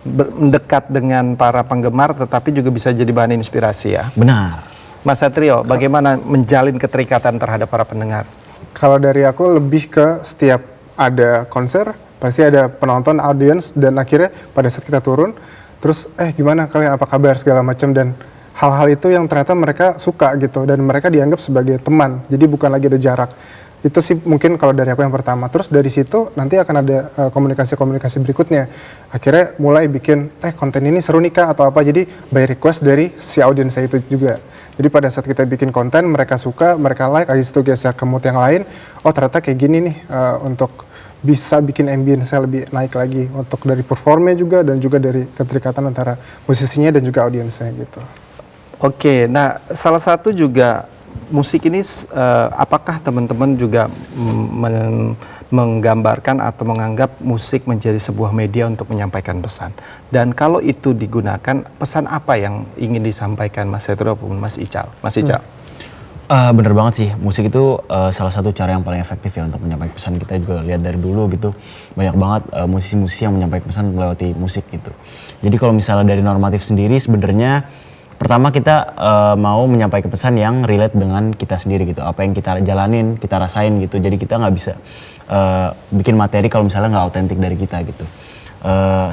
mendekat dengan para penggemar, tetapi juga bisa jadi bahan inspirasi ya? Benar. Mas Satrio, bagaimana menjalin keterikatan terhadap para pendengar? Kalau dari aku lebih ke setiap ada konser, pasti ada penonton, audiens, dan akhirnya pada saat kita turun, terus gimana kalian, apa kabar, segala macam, dan hal-hal itu yang ternyata mereka suka gitu, dan mereka dianggap sebagai teman, jadi bukan lagi ada jarak. Itu sih mungkin kalau dari aku yang pertama. Terus dari situ nanti akan ada komunikasi-komunikasi berikutnya. Akhirnya mulai bikin konten ini seru nih Kak atau apa, jadi by request dari si audiens saya itu juga. Jadi pada saat kita bikin konten, mereka suka, mereka like, habis itu geser ke mood yang lain, oh ternyata kayak gini nih, untuk bisa bikin ambience-nya lebih naik lagi, untuk dari performnya juga, dan juga dari keterikatan antara musisinya dan juga audiensnya gitu. Oke, nah salah satu juga musik ini, apakah teman-teman juga menggambarkan atau menganggap musik menjadi sebuah media untuk menyampaikan pesan? Dan kalau itu digunakan, pesan apa yang ingin disampaikan Mas Satrio maupun Mas Ical? Mas Ical. Bener banget sih, musik itu salah satu cara yang paling efektif ya untuk menyampaikan pesan. Kita juga lihat dari dulu gitu, banyak banget musisi-musisi yang menyampaikan pesan melewati musik gitu. Jadi kalau misalnya dari normatif sendiri sebenarnya pertama kita mau menyampaikan pesan yang relate dengan kita sendiri gitu, apa yang kita jalanin, kita rasain gitu. Jadi kita nggak bisa bikin materi kalau misalnya nggak autentik dari kita gitu.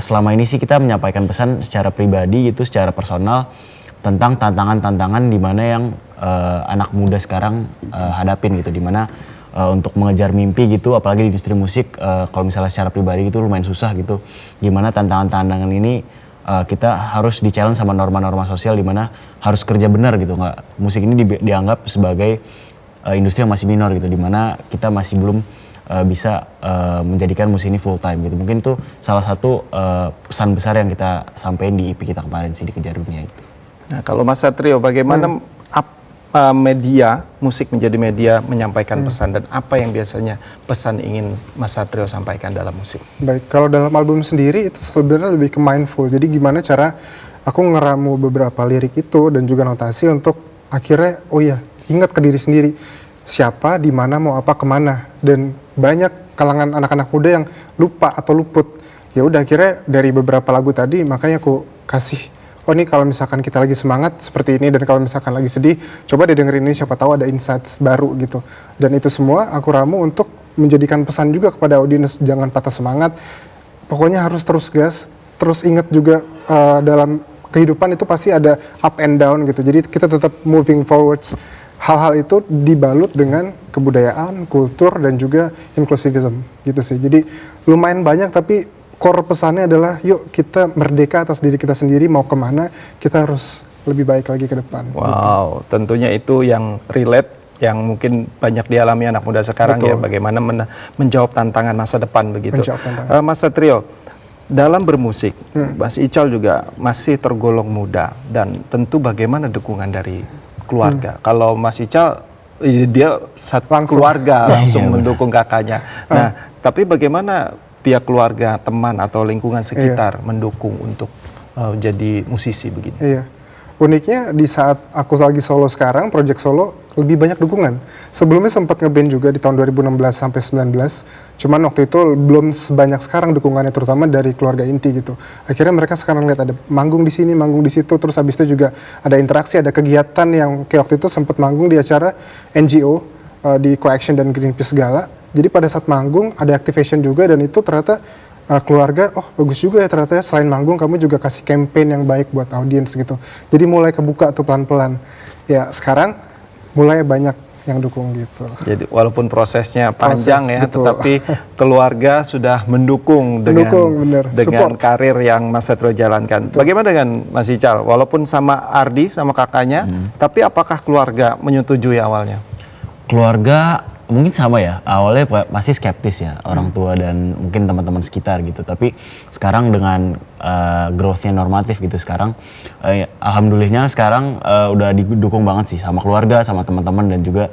Selama ini sih kita menyampaikan pesan secara pribadi gitu, secara personal tentang tantangan-tantangan di mana yang anak muda sekarang hadapin gitu, di mana untuk mengejar mimpi gitu, apalagi di industri musik kalau misalnya secara pribadi gitu lumayan susah gitu. Gimana tantangan-tantangan ini kita harus di-challenge sama norma-norma sosial di mana harus kerja benar gitu. Nggak, musik ini dianggap sebagai industri yang masih minor gitu, di mana kita masih belum bisa menjadikan musik ini full time gitu. Mungkin itu salah satu pesan besar yang kita sampaikan di EP kita kemarin sih, di Kejar Dunia itu. Nah, kalau Mas Satrio, bagaimana media musik menjadi media menyampaikan pesan, dan apa yang biasanya pesan ingin Mas Satrio sampaikan dalam musik? Baik, kalau dalam album sendiri itu sebenarnya lebih ke mindful. Jadi gimana cara aku ngeramu beberapa lirik itu dan juga notasi untuk akhirnya ingat ke diri sendiri siapa, di mana, mau apa, kemana. Dan banyak kalangan anak-anak muda yang lupa atau luput. Ya udah, akhirnya dari beberapa lagu tadi makanya aku kasih, ini kalau misalkan kita lagi semangat seperti ini, dan kalau misalkan lagi sedih, coba didengerin ini, siapa tahu ada insights baru gitu. Dan itu semua aku ramu untuk menjadikan pesan juga kepada audiens, jangan patah semangat. Pokoknya harus terus gas, terus ingat juga dalam kehidupan itu pasti ada up and down gitu. Jadi kita tetap moving forwards. Hal-hal itu dibalut dengan kebudayaan, kultur, dan juga inclusivism gitu sih. Jadi lumayan banyak, tapi core pesannya adalah yuk kita merdeka atas diri kita sendiri, mau kemana kita harus lebih baik lagi ke depan. Wow, gitu. Tentunya itu yang relate, yang mungkin banyak dialami anak muda sekarang. Betul. Ya, bagaimana menjawab tantangan masa depan begitu. Mas Satrio, dalam bermusik, Mas Ical juga masih tergolong muda, dan tentu bagaimana dukungan dari keluarga. Kalau Mas Ical, dia keluarga langsung mendukung kakaknya. Nah, tapi bagaimana pihak keluarga, teman, atau lingkungan sekitar mendukung untuk jadi musisi begitu? Iya. Uniknya di saat aku lagi solo sekarang, project solo, lebih banyak dukungan. Sebelumnya sempat ngeband juga di tahun 2016 sampai 19. Cuman waktu itu belum sebanyak sekarang dukungannya, terutama dari keluarga inti gitu. Akhirnya mereka sekarang lihat ada manggung di sini, manggung di situ, terus habis itu juga ada interaksi, ada kegiatan yang kayak waktu itu sempat manggung di acara NGO di Co-Action dan Greenpeace segala. Jadi pada saat manggung ada activation juga, dan itu ternyata keluarga, bagus juga ya ternyata, selain manggung kamu juga kasih campaign yang baik buat audiens gitu. Jadi mulai kebuka tuh pelan-pelan. Ya sekarang mulai banyak yang dukung gitu. Jadi walaupun prosesnya panjang ya, betul. Tetapi keluarga sudah mendukung dengan karir yang Mas Satrio jalankan. Betul. Bagaimana dengan Mas Ical? Walaupun sama Ardi, sama kakaknya, tapi apakah keluarga menyetujui awalnya? Keluarga mungkin sama ya, awalnya pasti skeptis ya, orang tua dan mungkin teman-teman sekitar gitu. Tapi sekarang dengan growth-nya normatif gitu sekarang, alhamdulillahnya sekarang udah didukung banget sih sama keluarga, sama teman-teman, dan juga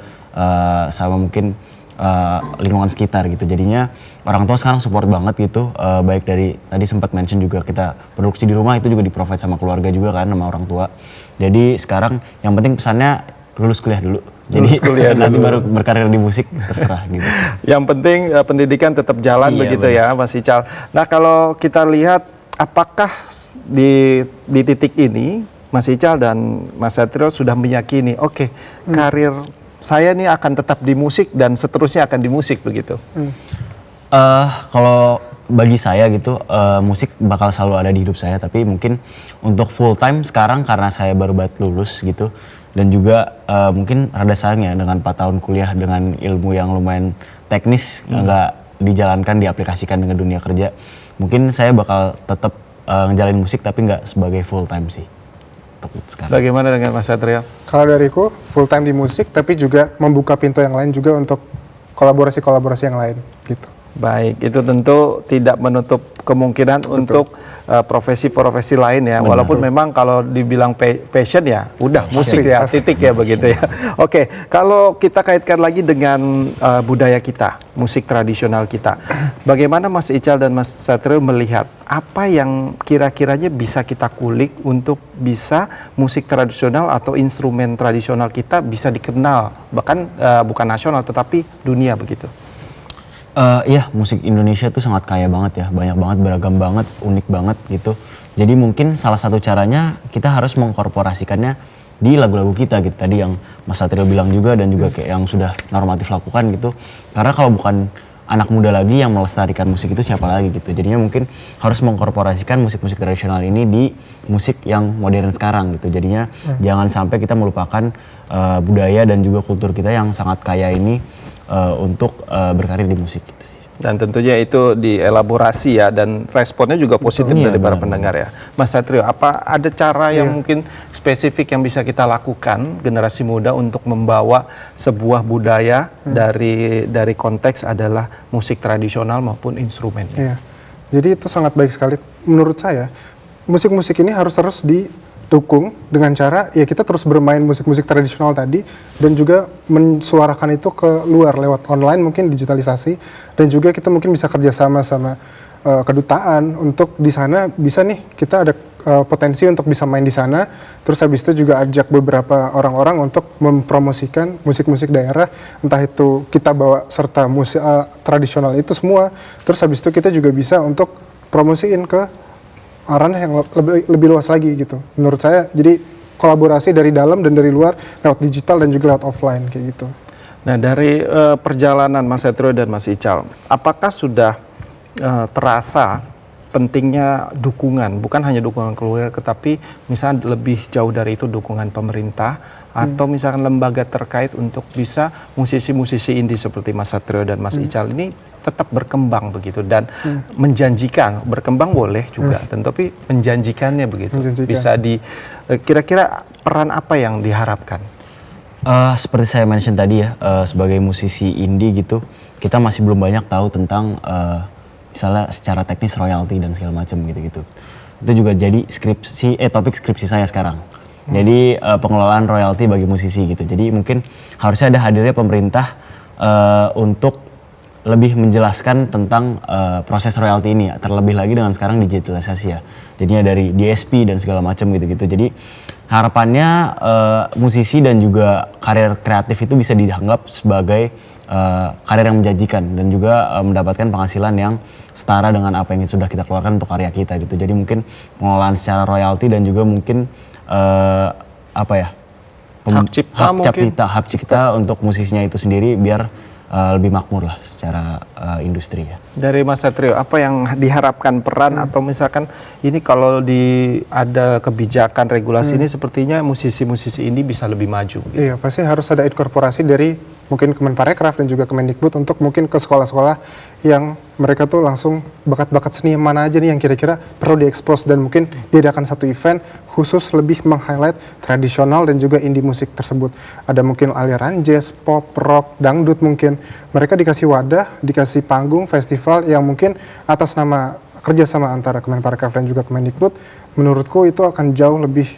sama mungkin lingkungan sekitar gitu. Jadinya orang tua sekarang support banget gitu, baik dari tadi sempat mention juga kita produksi di rumah itu juga di-provide sama keluarga juga kan, sama orang tua. Jadi sekarang yang penting pesannya lulus kuliah dulu. Jadi nanti baru berkarir di musik, terserah gitu. Yang penting pendidikan tetap jalan begitu ya Mas Ical. Nah, kalau kita lihat apakah di titik ini Mas Ical dan Mas Satrio sudah meyakini karir saya ini akan tetap di musik dan seterusnya akan di musik begitu? Kalau bagi saya gitu, musik bakal selalu ada di hidup saya, tapi mungkin untuk full time sekarang karena saya baru lulus gitu, dan juga mungkin rada sayang ya dengan 4 tahun kuliah dengan ilmu yang lumayan teknis, nggak dijalankan, diaplikasikan dengan dunia kerja. Mungkin saya bakal tetap ngejalanin musik tapi nggak sebagai full time sih. Bagaimana dengan Mas Satrio? Kalau dariku full time di musik, tapi juga membuka pintu yang lain juga untuk kolaborasi-kolaborasi yang lain gitu. Baik, itu tentu tidak menutup kemungkinan untuk profesi-profesi lain ya. Walaupun memang kalau dibilang passion ya udah musik ya, titik ya begitu ya. Oke, kalau kita kaitkan lagi dengan budaya kita, musik tradisional kita. Bagaimana Mas Ical dan Mas Satrio melihat apa yang kira-kiranya bisa kita kulik untuk bisa musik tradisional atau instrumen tradisional kita bisa dikenal, bahkan bukan nasional tetapi dunia begitu? Iya, musik Indonesia tuh sangat kaya banget ya, banyak banget, beragam banget, unik banget gitu. Jadi mungkin salah satu caranya kita harus mengkorporasikannya di lagu-lagu kita gitu. Tadi yang Mas Satrio bilang juga dan juga kayak yang sudah normatif lakukan gitu. Karena kalau bukan anak muda lagi yang melestarikan musik itu siapa lagi gitu. Jadinya mungkin harus mengkorporasikan musik-musik tradisional ini di musik yang modern sekarang gitu. Jadinya jangan sampai kita melupakan budaya dan juga kultur kita yang sangat kaya ini untuk berkarir di musik gitu sih. Dan tentunya itu dielaborasi ya, dan responnya juga positif dari para pendengar ya. Mas Satrio, apa ada cara yang mungkin spesifik yang bisa kita lakukan generasi muda untuk membawa sebuah budaya dari konteks adalah musik tradisional maupun instrumennya? Iya. Jadi itu sangat baik sekali menurut saya. Musik-musik ini harus terus didukung dengan cara ya kita terus bermain musik-musik tradisional tadi dan juga mensuarakan itu ke luar lewat online, mungkin digitalisasi, dan juga kita mungkin bisa kerjasama sama kedutaan untuk di sana bisa nih kita ada potensi untuk bisa main di sana. Terus habis itu juga ajak beberapa orang-orang untuk mempromosikan musik-musik daerah, entah itu kita bawa serta musik tradisional itu semua. Terus habis itu kita juga bisa untuk promosiin ke orang yang lebih luas lagi gitu. Menurut saya, jadi kolaborasi dari dalam dan dari luar lewat digital dan juga lewat offline kayak gitu. Nah, dari perjalanan Mas Satrio dan Mas Ical, apakah sudah terasa pentingnya dukungan, bukan hanya dukungan keluarga, tetapi misalnya lebih jauh dari itu dukungan pemerintah atau misalkan lembaga terkait untuk bisa musisi-musisi indie seperti Mas Satrio dan Mas Ical ini tetap berkembang begitu dan menjanjikan, berkembang boleh juga, tetapi menjanjikannya begitu. Bisa kira-kira peran apa yang diharapkan? Seperti saya mention tadi ya, sebagai musisi indie gitu, kita masih belum banyak tahu tentang misalnya secara teknis royalti dan segala macam gitu-gitu. Itu juga jadi topik skripsi saya sekarang. Jadi pengelolaan royalti bagi musisi gitu. Jadi mungkin harusnya ada hadirnya pemerintah untuk lebih menjelaskan tentang proses royalti ini, terlebih lagi dengan sekarang digitalisasi ya. Jadinya dari DSP dan segala macam gitu-gitu. Jadi harapannya musisi dan juga karir kreatif itu bisa dianggap sebagai karir yang menjanjikan dan juga mendapatkan penghasilan yang setara dengan apa yang sudah kita keluarkan untuk karya kita gitu. Jadi mungkin pengelolaan secara royalti dan juga mungkin hak cipta untuk musisinya itu sendiri biar lebih makmur lah secara industri ya. Dari Mas Satrio, apa yang diharapkan peran atau misalkan ini kalau ada kebijakan regulasi ini sepertinya musisi-musisi ini bisa lebih maju? Gitu. Iya, pasti harus ada inkorporasi dari mungkin Kemenparekraf dan juga Kemendikbud untuk mungkin ke sekolah-sekolah yang mereka tuh langsung bakat-bakat seni mana aja nih yang kira-kira perlu diekspos, dan mungkin diadakan satu event khusus lebih meng-highlight tradisional dan juga indie musik tersebut. Ada mungkin aliran jazz, pop, rock, dangdut mungkin. Mereka dikasih wadah, dikasih panggung, festival yang mungkin atas nama kerjasama antara Kemenparekraf dan juga Kemendikbud, menurutku itu akan jauh lebih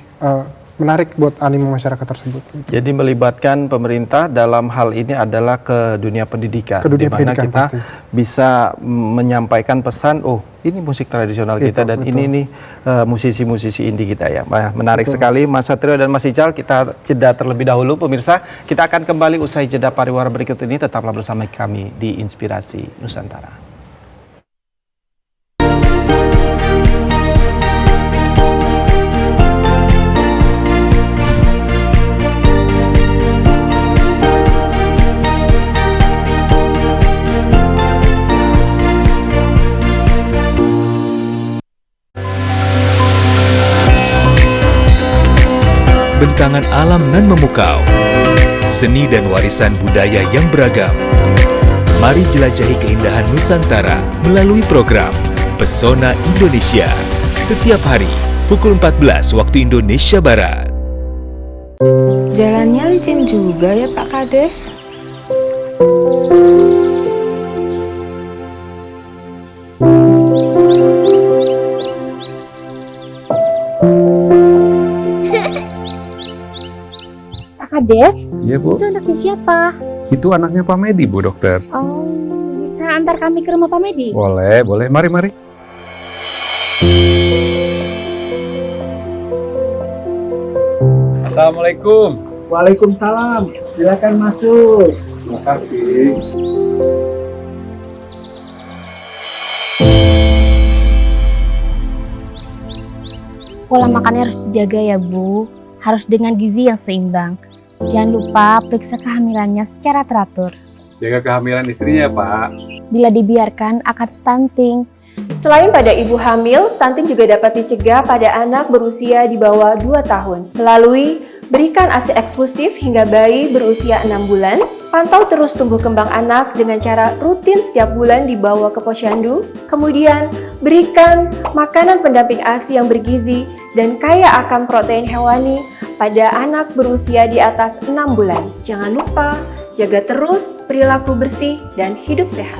menarik buat animo masyarakat tersebut. Jadi melibatkan pemerintah dalam hal ini adalah ke dunia pendidikan, di mana kita bisa menyampaikan pesan, oh ini musik tradisional kita dan ini nih musisi-musisi indie kita ya. Menarik sekali Mas Satrio dan Mas Ical. Kita jeda terlebih dahulu pemirsa. Kita akan kembali usai jeda pariwara berikut ini. Tetaplah bersama kami di Inspirasi Nusantara. Bentangan alam nan memukau, seni dan warisan budaya yang beragam. Mari jelajahi keindahan Nusantara melalui program Pesona Indonesia setiap hari pukul 14 waktu Indonesia Barat. Jalannya licin juga ya Pak Kades. Des? Iya, Bu. Itu anaknya siapa? Itu anaknya Pak Medi, Bu Dokter. Oh, bisa antar kami ke rumah Pak Medi? Boleh. Mari. Assalamualaikum. Waalaikumsalam. Silakan masuk. Terima kasih. Pola makannya harus dijaga ya Bu. Harus dengan gizi yang seimbang. Jangan lupa periksa kehamilannya secara teratur. Jaga kehamilan istrinya, Pak. Bila dibiarkan akan stunting. Selain pada ibu hamil, stunting juga dapat dicegah pada anak berusia di bawah 2 tahun melalui berikan ASI eksklusif hingga bayi berusia 6 bulan, pantau terus tumbuh kembang anak dengan cara rutin setiap bulan dibawa ke posyandu, kemudian berikan makanan pendamping ASI yang bergizi dan kaya akan protein hewani pada anak berusia di atas 6 bulan. Jangan lupa, jaga terus perilaku bersih dan hidup sehat.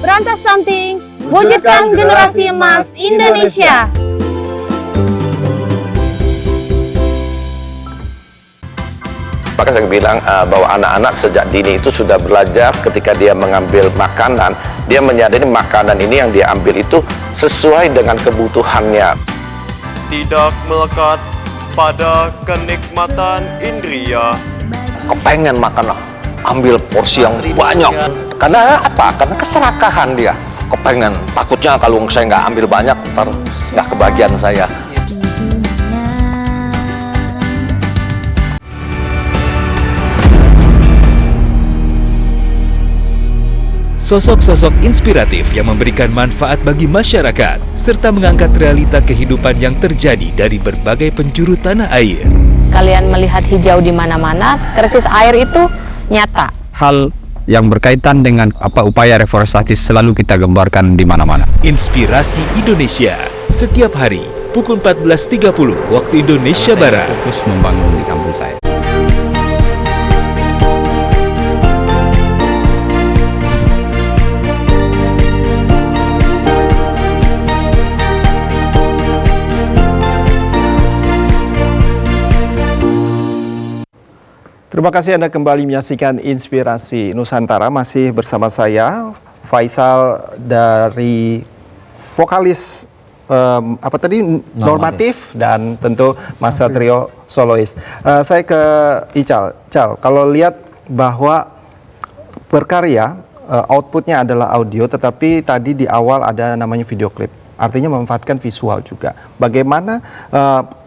Berantas stunting, wujudkan generasi emas Indonesia. Maka saya bilang bahwa anak-anak sejak dini itu sudah belajar ketika dia mengambil makanan, dia menyadari makanan ini yang dia ambil itu sesuai dengan kebutuhannya. Tidak melekat pada kenikmatan indria. Kepengen makan, ambil porsi yang banyak. Karena apa? Karena keserakahan dia. Kepengen, takutnya kalau saya nggak ambil banyak, ntar nggak kebagian saya. Sosok-sosok inspiratif yang memberikan manfaat bagi masyarakat, serta mengangkat realita kehidupan yang terjadi dari berbagai penjuru tanah air. Kalian melihat hijau di mana-mana, krisis air itu nyata. Hal yang berkaitan dengan upaya reforestasi selalu kita gambarkan di mana-mana. Inspirasi Indonesia, setiap hari pukul 14.30 waktu Indonesia Barat. Fokus membangun di kampung saya. Terima kasih Anda kembali menyaksikan Inspirasi Nusantara. Masih bersama saya, Faisal dari vokalis normatif dan tentu Mas Satrio solois. Saya ke Ical. Ical, kalau lihat bahwa berkarya outputnya adalah audio, tetapi tadi di awal ada namanya video klip. Artinya memanfaatkan visual juga. Bagaimana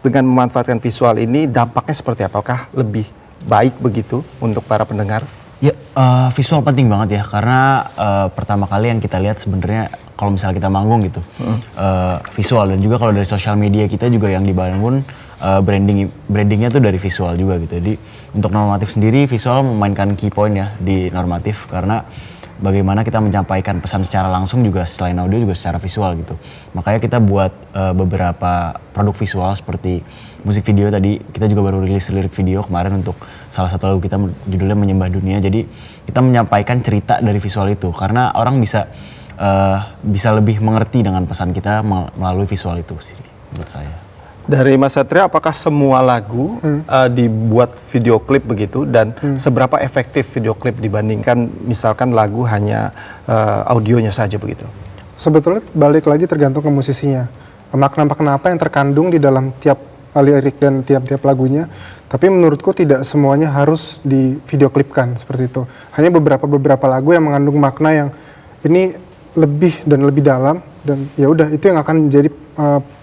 dengan memanfaatkan visual ini dampaknya seperti apa? Apakah lebih baik begitu untuk para pendengar? Ya, visual penting banget ya, karena pertama kali yang kita lihat sebenarnya kalau misalnya kita manggung gitu, visual, dan juga kalau dari sosial media kita juga yang dibangun brandingnya tuh dari visual juga gitu. Jadi untuk normatif sendiri visual memainkan key point ya di normatif, karena bagaimana kita menyampaikan pesan secara langsung juga selain audio juga secara visual gitu. Makanya kita buat beberapa produk visual seperti musik video tadi, kita juga baru rilis lirik video kemarin untuk salah satu lagu kita judulnya Menyembah Dunia. Jadi kita menyampaikan cerita dari visual itu, karena orang bisa lebih mengerti dengan pesan kita melalui visual itu sih menurut saya. Dari Mas Satria, apakah semua lagu dibuat video klip begitu, dan seberapa efektif video klip dibandingkan misalkan lagu hanya audionya saja begitu? Sebetulnya balik lagi tergantung ke musisinya. Makna-makna apa yang terkandung di dalam tiap lirik dan tiap-tiap lagunya. Tapi menurutku tidak semuanya harus di video klipkan seperti itu. Hanya beberapa lagu yang mengandung makna yang ini lebih dan lebih dalam, dan ya udah itu yang akan menjadi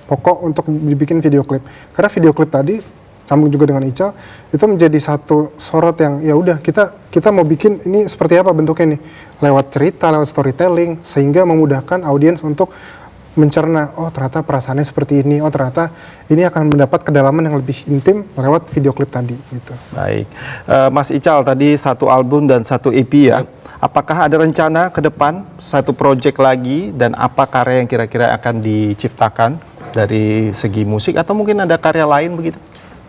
pokok untuk dibikin video klip. Karena video klip tadi sambung juga dengan Ical, itu menjadi satu sorot yang ya udah kita mau bikin ini seperti apa bentuknya nih, lewat cerita, lewat storytelling, sehingga memudahkan audiens untuk mencerna, oh ternyata perasaannya seperti ini, oh ternyata ini akan mendapat kedalaman yang lebih intim lewat video klip tadi gitu. Baik, Mas Ical tadi 1 album dan 1 EP ya. Apakah ada rencana ke depan 1 project lagi, dan apa karya yang kira-kira akan diciptakan dari segi musik, atau mungkin ada karya lain begitu?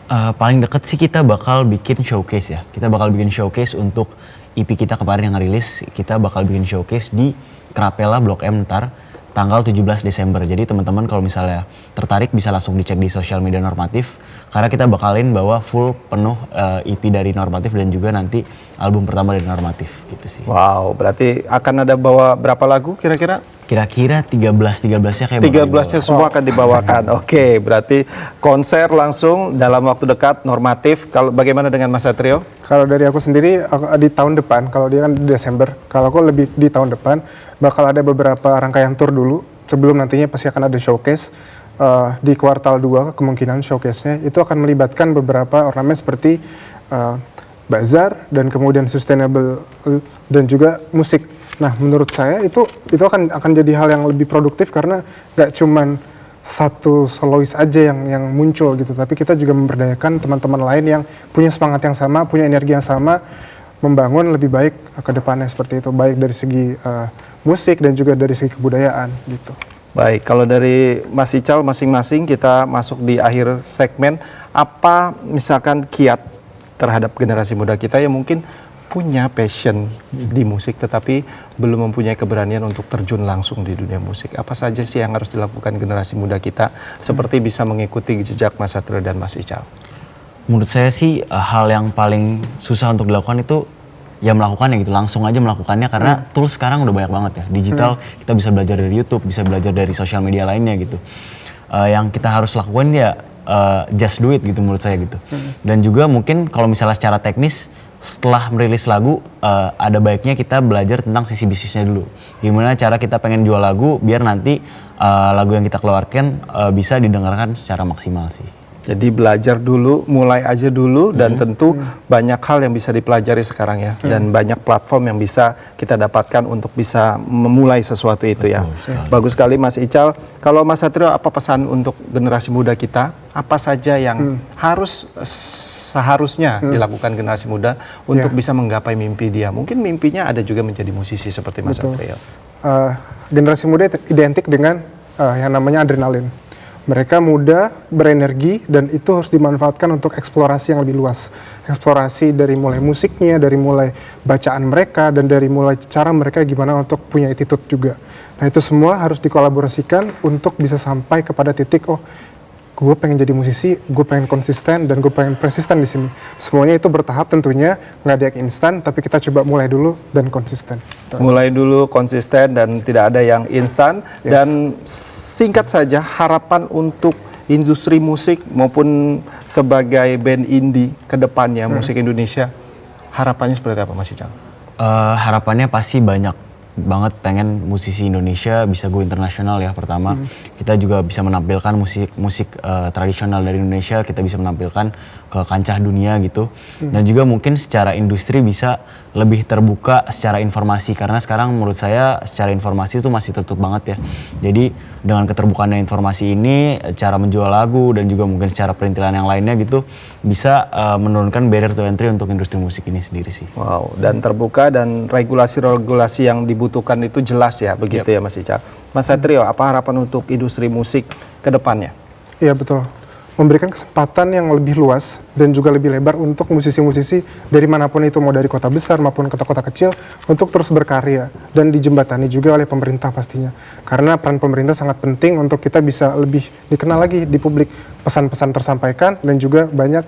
Paling deket sih kita bakal bikin showcase ya. Kita bakal bikin showcase untuk EP kita kemarin yang rilis. Kita bakal bikin showcase di Krapela Blok M ntar tanggal 17 Desember. Jadi teman-teman kalau misalnya tertarik bisa langsung dicek di sosial media normatif. Karena kita bakalin bawa full penuh EP dari Normatif dan juga nanti album pertama dari Normatif gitu sih. Wow, berarti akan ada bawa berapa lagu kira-kira? Kira-kira 13-13-nya kayak 13-nya semua akan dibawakan. Oke, berarti konser langsung dalam waktu dekat Normatif. Kalau bagaimana dengan Mas Satrio? Kalau dari aku sendiri di tahun depan, kalau dia kan di Desember, kalau aku lebih di tahun depan bakal ada beberapa rangkaian tour dulu sebelum nantinya pasti akan ada showcase di kuartal 2 kemungkinan showcase-nya itu akan melibatkan beberapa ornamen seperti bazar dan kemudian sustainable dan juga musik. Nah, menurut saya itu akan jadi hal yang lebih produktif karena nggak cuman satu solois aja yang muncul gitu, tapi kita juga memberdayakan teman-teman lain yang punya semangat yang sama, punya energi yang sama, membangun lebih baik ke depannya seperti itu, baik dari segi musik dan juga dari segi kebudayaan gitu. Baik, kalau dari Mas Ical masing-masing kita masuk di akhir segmen, apa misalkan kiat terhadap generasi muda kita yang mungkin punya passion di musik tetapi belum mempunyai keberanian untuk terjun langsung di dunia musik. Apa saja sih yang harus dilakukan generasi muda kita seperti bisa mengikuti jejak Mas Satrio dan Mas Ical? Menurut saya sih hal yang paling susah untuk dilakukan itu ya melakukannya gitu, langsung aja melakukannya karena tools sekarang udah banyak banget ya. Digital kita bisa belajar dari YouTube, bisa belajar dari sosial media lainnya gitu. Yang kita harus lakukan ya just do it gitu menurut saya gitu. Dan juga mungkin kalau misalnya secara teknis setelah merilis lagu ada baiknya kita belajar tentang sisi bisnisnya dulu. Gimana cara kita pengen jual lagu biar nanti lagu yang kita keluarkan bisa didengarkan secara maksimal sih. Jadi belajar dulu, mulai aja dulu dan tentu banyak hal yang bisa dipelajari sekarang ya. Dan banyak platform yang bisa kita dapatkan untuk bisa memulai sesuatu itu ya. Bagus sekali Mas Ical. Kalau Mas Satrio apa pesan untuk generasi muda kita? Apa saja yang seharusnya dilakukan generasi muda untuk bisa menggapai mimpi dia? Mungkin mimpinya ada juga menjadi musisi seperti Mas Satrio. Generasi muda identik dengan yang namanya adrenalin. Mereka muda, berenergi, dan itu harus dimanfaatkan untuk eksplorasi yang lebih luas. Eksplorasi dari mulai musiknya, dari mulai bacaan mereka, dan dari mulai cara mereka gimana untuk punya attitude juga. Nah itu semua harus dikolaborasikan untuk bisa sampai kepada titik, oh gue pengen jadi musisi, gue pengen konsisten, dan gue pengen persisten di sini. Semuanya itu bertahap tentunya, nggak ada yang instan, tapi kita coba mulai dulu dan konsisten. Mulai dulu konsisten dan tidak ada yang instan. Dan singkat saja harapan untuk industri musik maupun sebagai band indie ke depannya musik Indonesia, harapannya seperti apa Mas Ical? Harapannya pasti banyak banget, pengen musisi Indonesia bisa go internasional ya pertama. Kita juga bisa menampilkan musik tradisional dari Indonesia, kita bisa menampilkan ke kancah dunia gitu. Dan juga mungkin secara industri bisa lebih terbuka secara informasi karena sekarang menurut saya secara informasi itu masih tertutup banget ya. Jadi dengan keterbukaan informasi ini, cara menjual lagu dan juga mungkin secara perintilan yang lainnya gitu bisa menurunkan barrier to entry untuk industri musik ini sendiri sih. Wow, dan terbuka dan regulasi-regulasi yang dibutuhkan itu jelas ya, begitu ya Mas Ical. Mas Satrio, apa harapan untuk industri musik ke depannya? Iya betul. Memberikan kesempatan yang lebih luas dan juga lebih lebar untuk musisi-musisi dari manapun itu, mau dari kota besar maupun kota-kota kecil, untuk terus berkarya dan dijembatani juga oleh pemerintah pastinya. Karena peran pemerintah sangat penting untuk kita bisa lebih dikenal lagi di publik, pesan-pesan tersampaikan dan juga banyak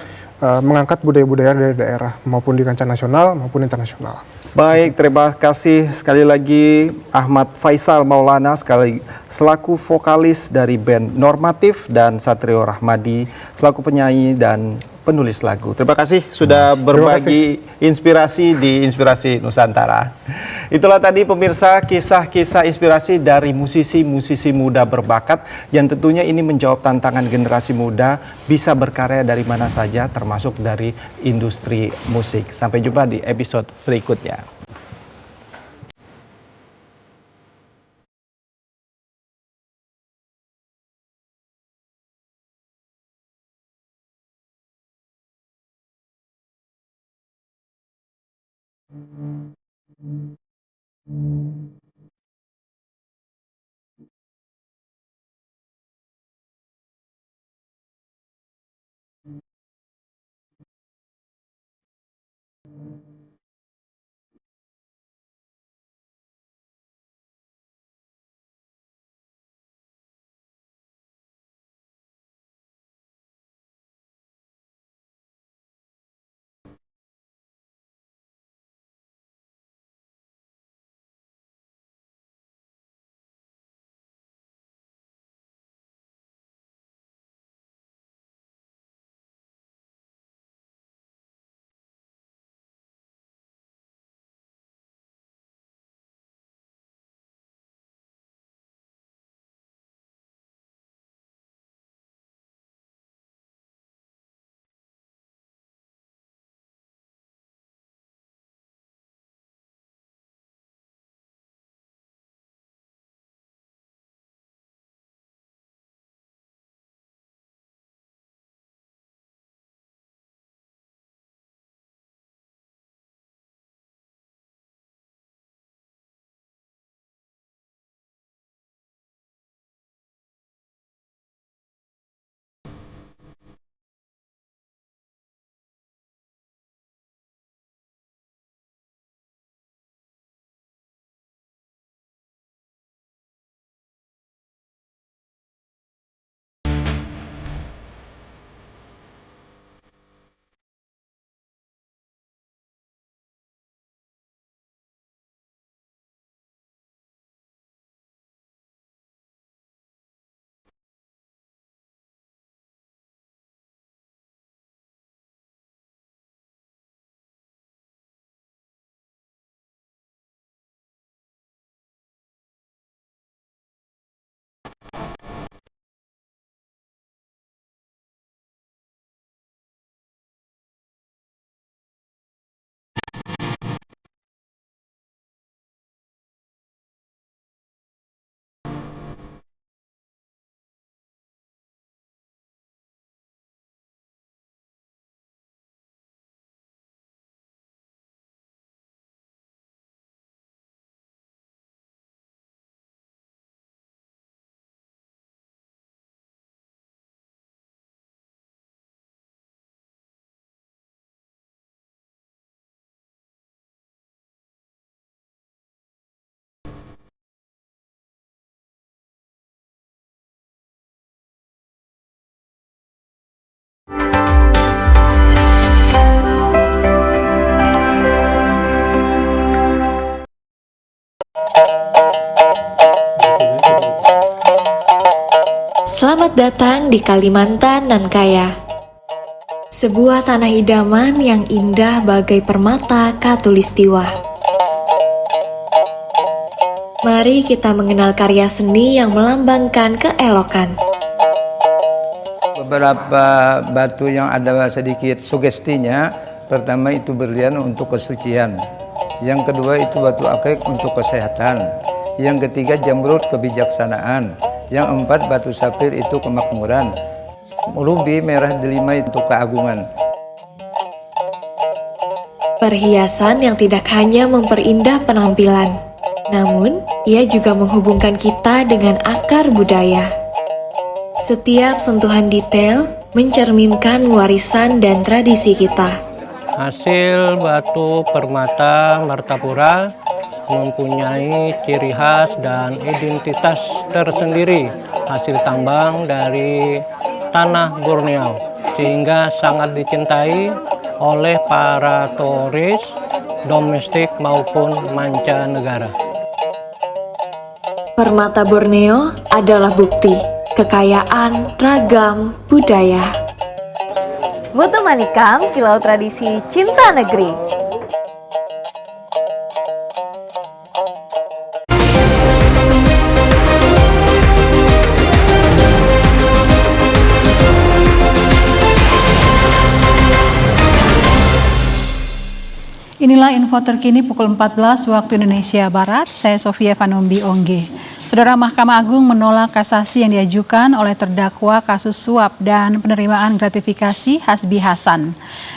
mengangkat budaya-budaya dari daerah maupun di kancah nasional maupun internasional. Baik, terima kasih sekali lagi Ahmad Faisal Maulana selaku vokalis dari band Normatif dan Satrio Rahmadi selaku penyanyi dan penulis lagu. Terima kasih sudah berbagi inspirasi di Inspirasi Nusantara. Itulah tadi pemirsa kisah-kisah inspirasi dari musisi-musisi muda berbakat yang tentunya ini menjawab tantangan generasi muda bisa berkarya dari mana saja termasuk dari industri musik. Sampai jumpa di episode berikutnya. datang di Kalimantan nan kaya. Sebuah tanah idaman yang indah bagai permata Katulistiwa. Mari kita mengenal karya seni yang melambangkan keelokan. Beberapa batu yang ada sedikit sugestinya, pertama itu berlian untuk kesucian, yang kedua itu batu akik untuk kesehatan, yang ketiga jamrud kebijaksanaan, yang empat batu safir itu kemakmuran, rubi merah delima itu keagungan. Perhiasan yang tidak hanya memperindah penampilan, namun ia juga menghubungkan kita dengan akar budaya. Setiap sentuhan detail mencerminkan warisan dan tradisi kita. Hasil batu permata Martapura mempunyai ciri khas dan identitas tersendiri, hasil tambang dari tanah Borneo, sehingga sangat dicintai oleh para turis domestik maupun mancanegara. Permata Borneo adalah bukti kekayaan ragam budaya. Mutu Manikam, Kilau Tradisi Cinta Negeri. Inilah info terkini pukul 14 waktu Indonesia Barat. Saya Sofia Vanombi Ongge. Saudara, Mahkamah Agung menolak kasasi yang diajukan oleh terdakwa kasus suap dan penerimaan gratifikasi Hasbi Hasan.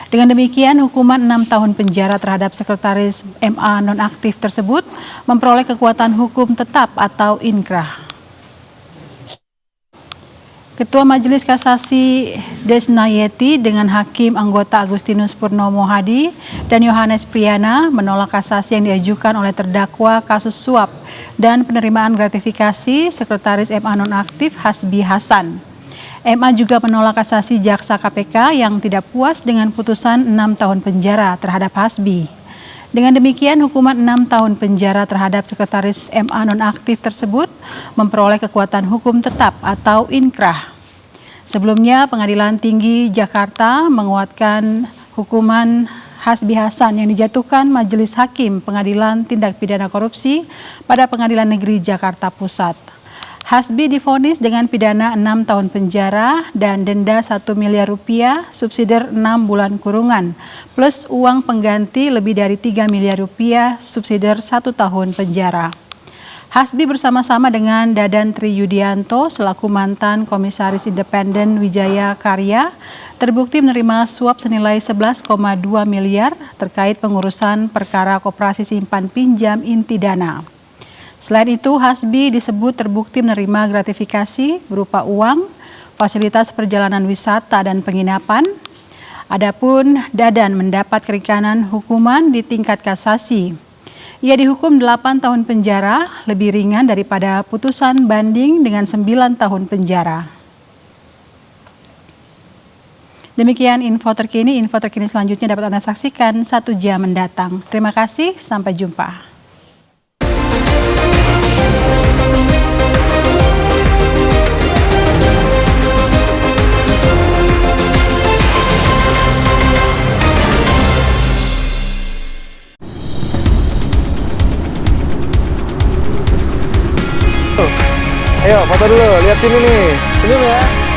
Dengan demikian, hukuman 6 tahun penjara terhadap sekretaris MA nonaktif tersebut memperoleh kekuatan hukum tetap atau inkrah. Ketua Majelis Kasasi Desnayeti dengan Hakim anggota Agustinus Purnomo Hadi dan Yohanes Priyana menolak kasasi yang diajukan oleh terdakwa kasus suap dan penerimaan gratifikasi Sekretaris MA nonaktif Hasbi Hasan. MA juga menolak kasasi Jaksa KPK yang tidak puas dengan putusan 6 tahun penjara terhadap Hasbi. Dengan demikian, hukuman 6 tahun penjara terhadap Sekretaris MA nonaktif tersebut memperoleh kekuatan hukum tetap atau inkrah. Sebelumnya, Pengadilan Tinggi Jakarta menguatkan hukuman Hasbi Hasan yang dijatuhkan Majelis Hakim Pengadilan Tindak Pidana Korupsi pada Pengadilan Negeri Jakarta Pusat. Hasbi divonis dengan pidana 6 tahun penjara dan denda 1 miliar rupiah, subsidiar 6 bulan kurungan, plus uang pengganti lebih dari 3 miliar rupiah, subsidiar 1 tahun penjara. Hasbi bersama-sama dengan Dadan Tri Yudianto selaku mantan Komisaris Independen Wijaya Karya terbukti menerima suap senilai 11,2 miliar terkait pengurusan perkara koperasi simpan pinjam inti dana. Selain itu, Hasbi disebut terbukti menerima gratifikasi berupa uang, fasilitas perjalanan wisata dan penginapan. Adapun Dadan mendapat keringanan hukuman di tingkat kasasi. Ia dihukum 8 tahun penjara, lebih ringan daripada putusan banding dengan 9 tahun penjara. Demikian info terkini selanjutnya dapat Anda saksikan 1 jam mendatang. Terima kasih, sampai jumpa. Ayo foto dulu, lihat sini nih. Senyum ya.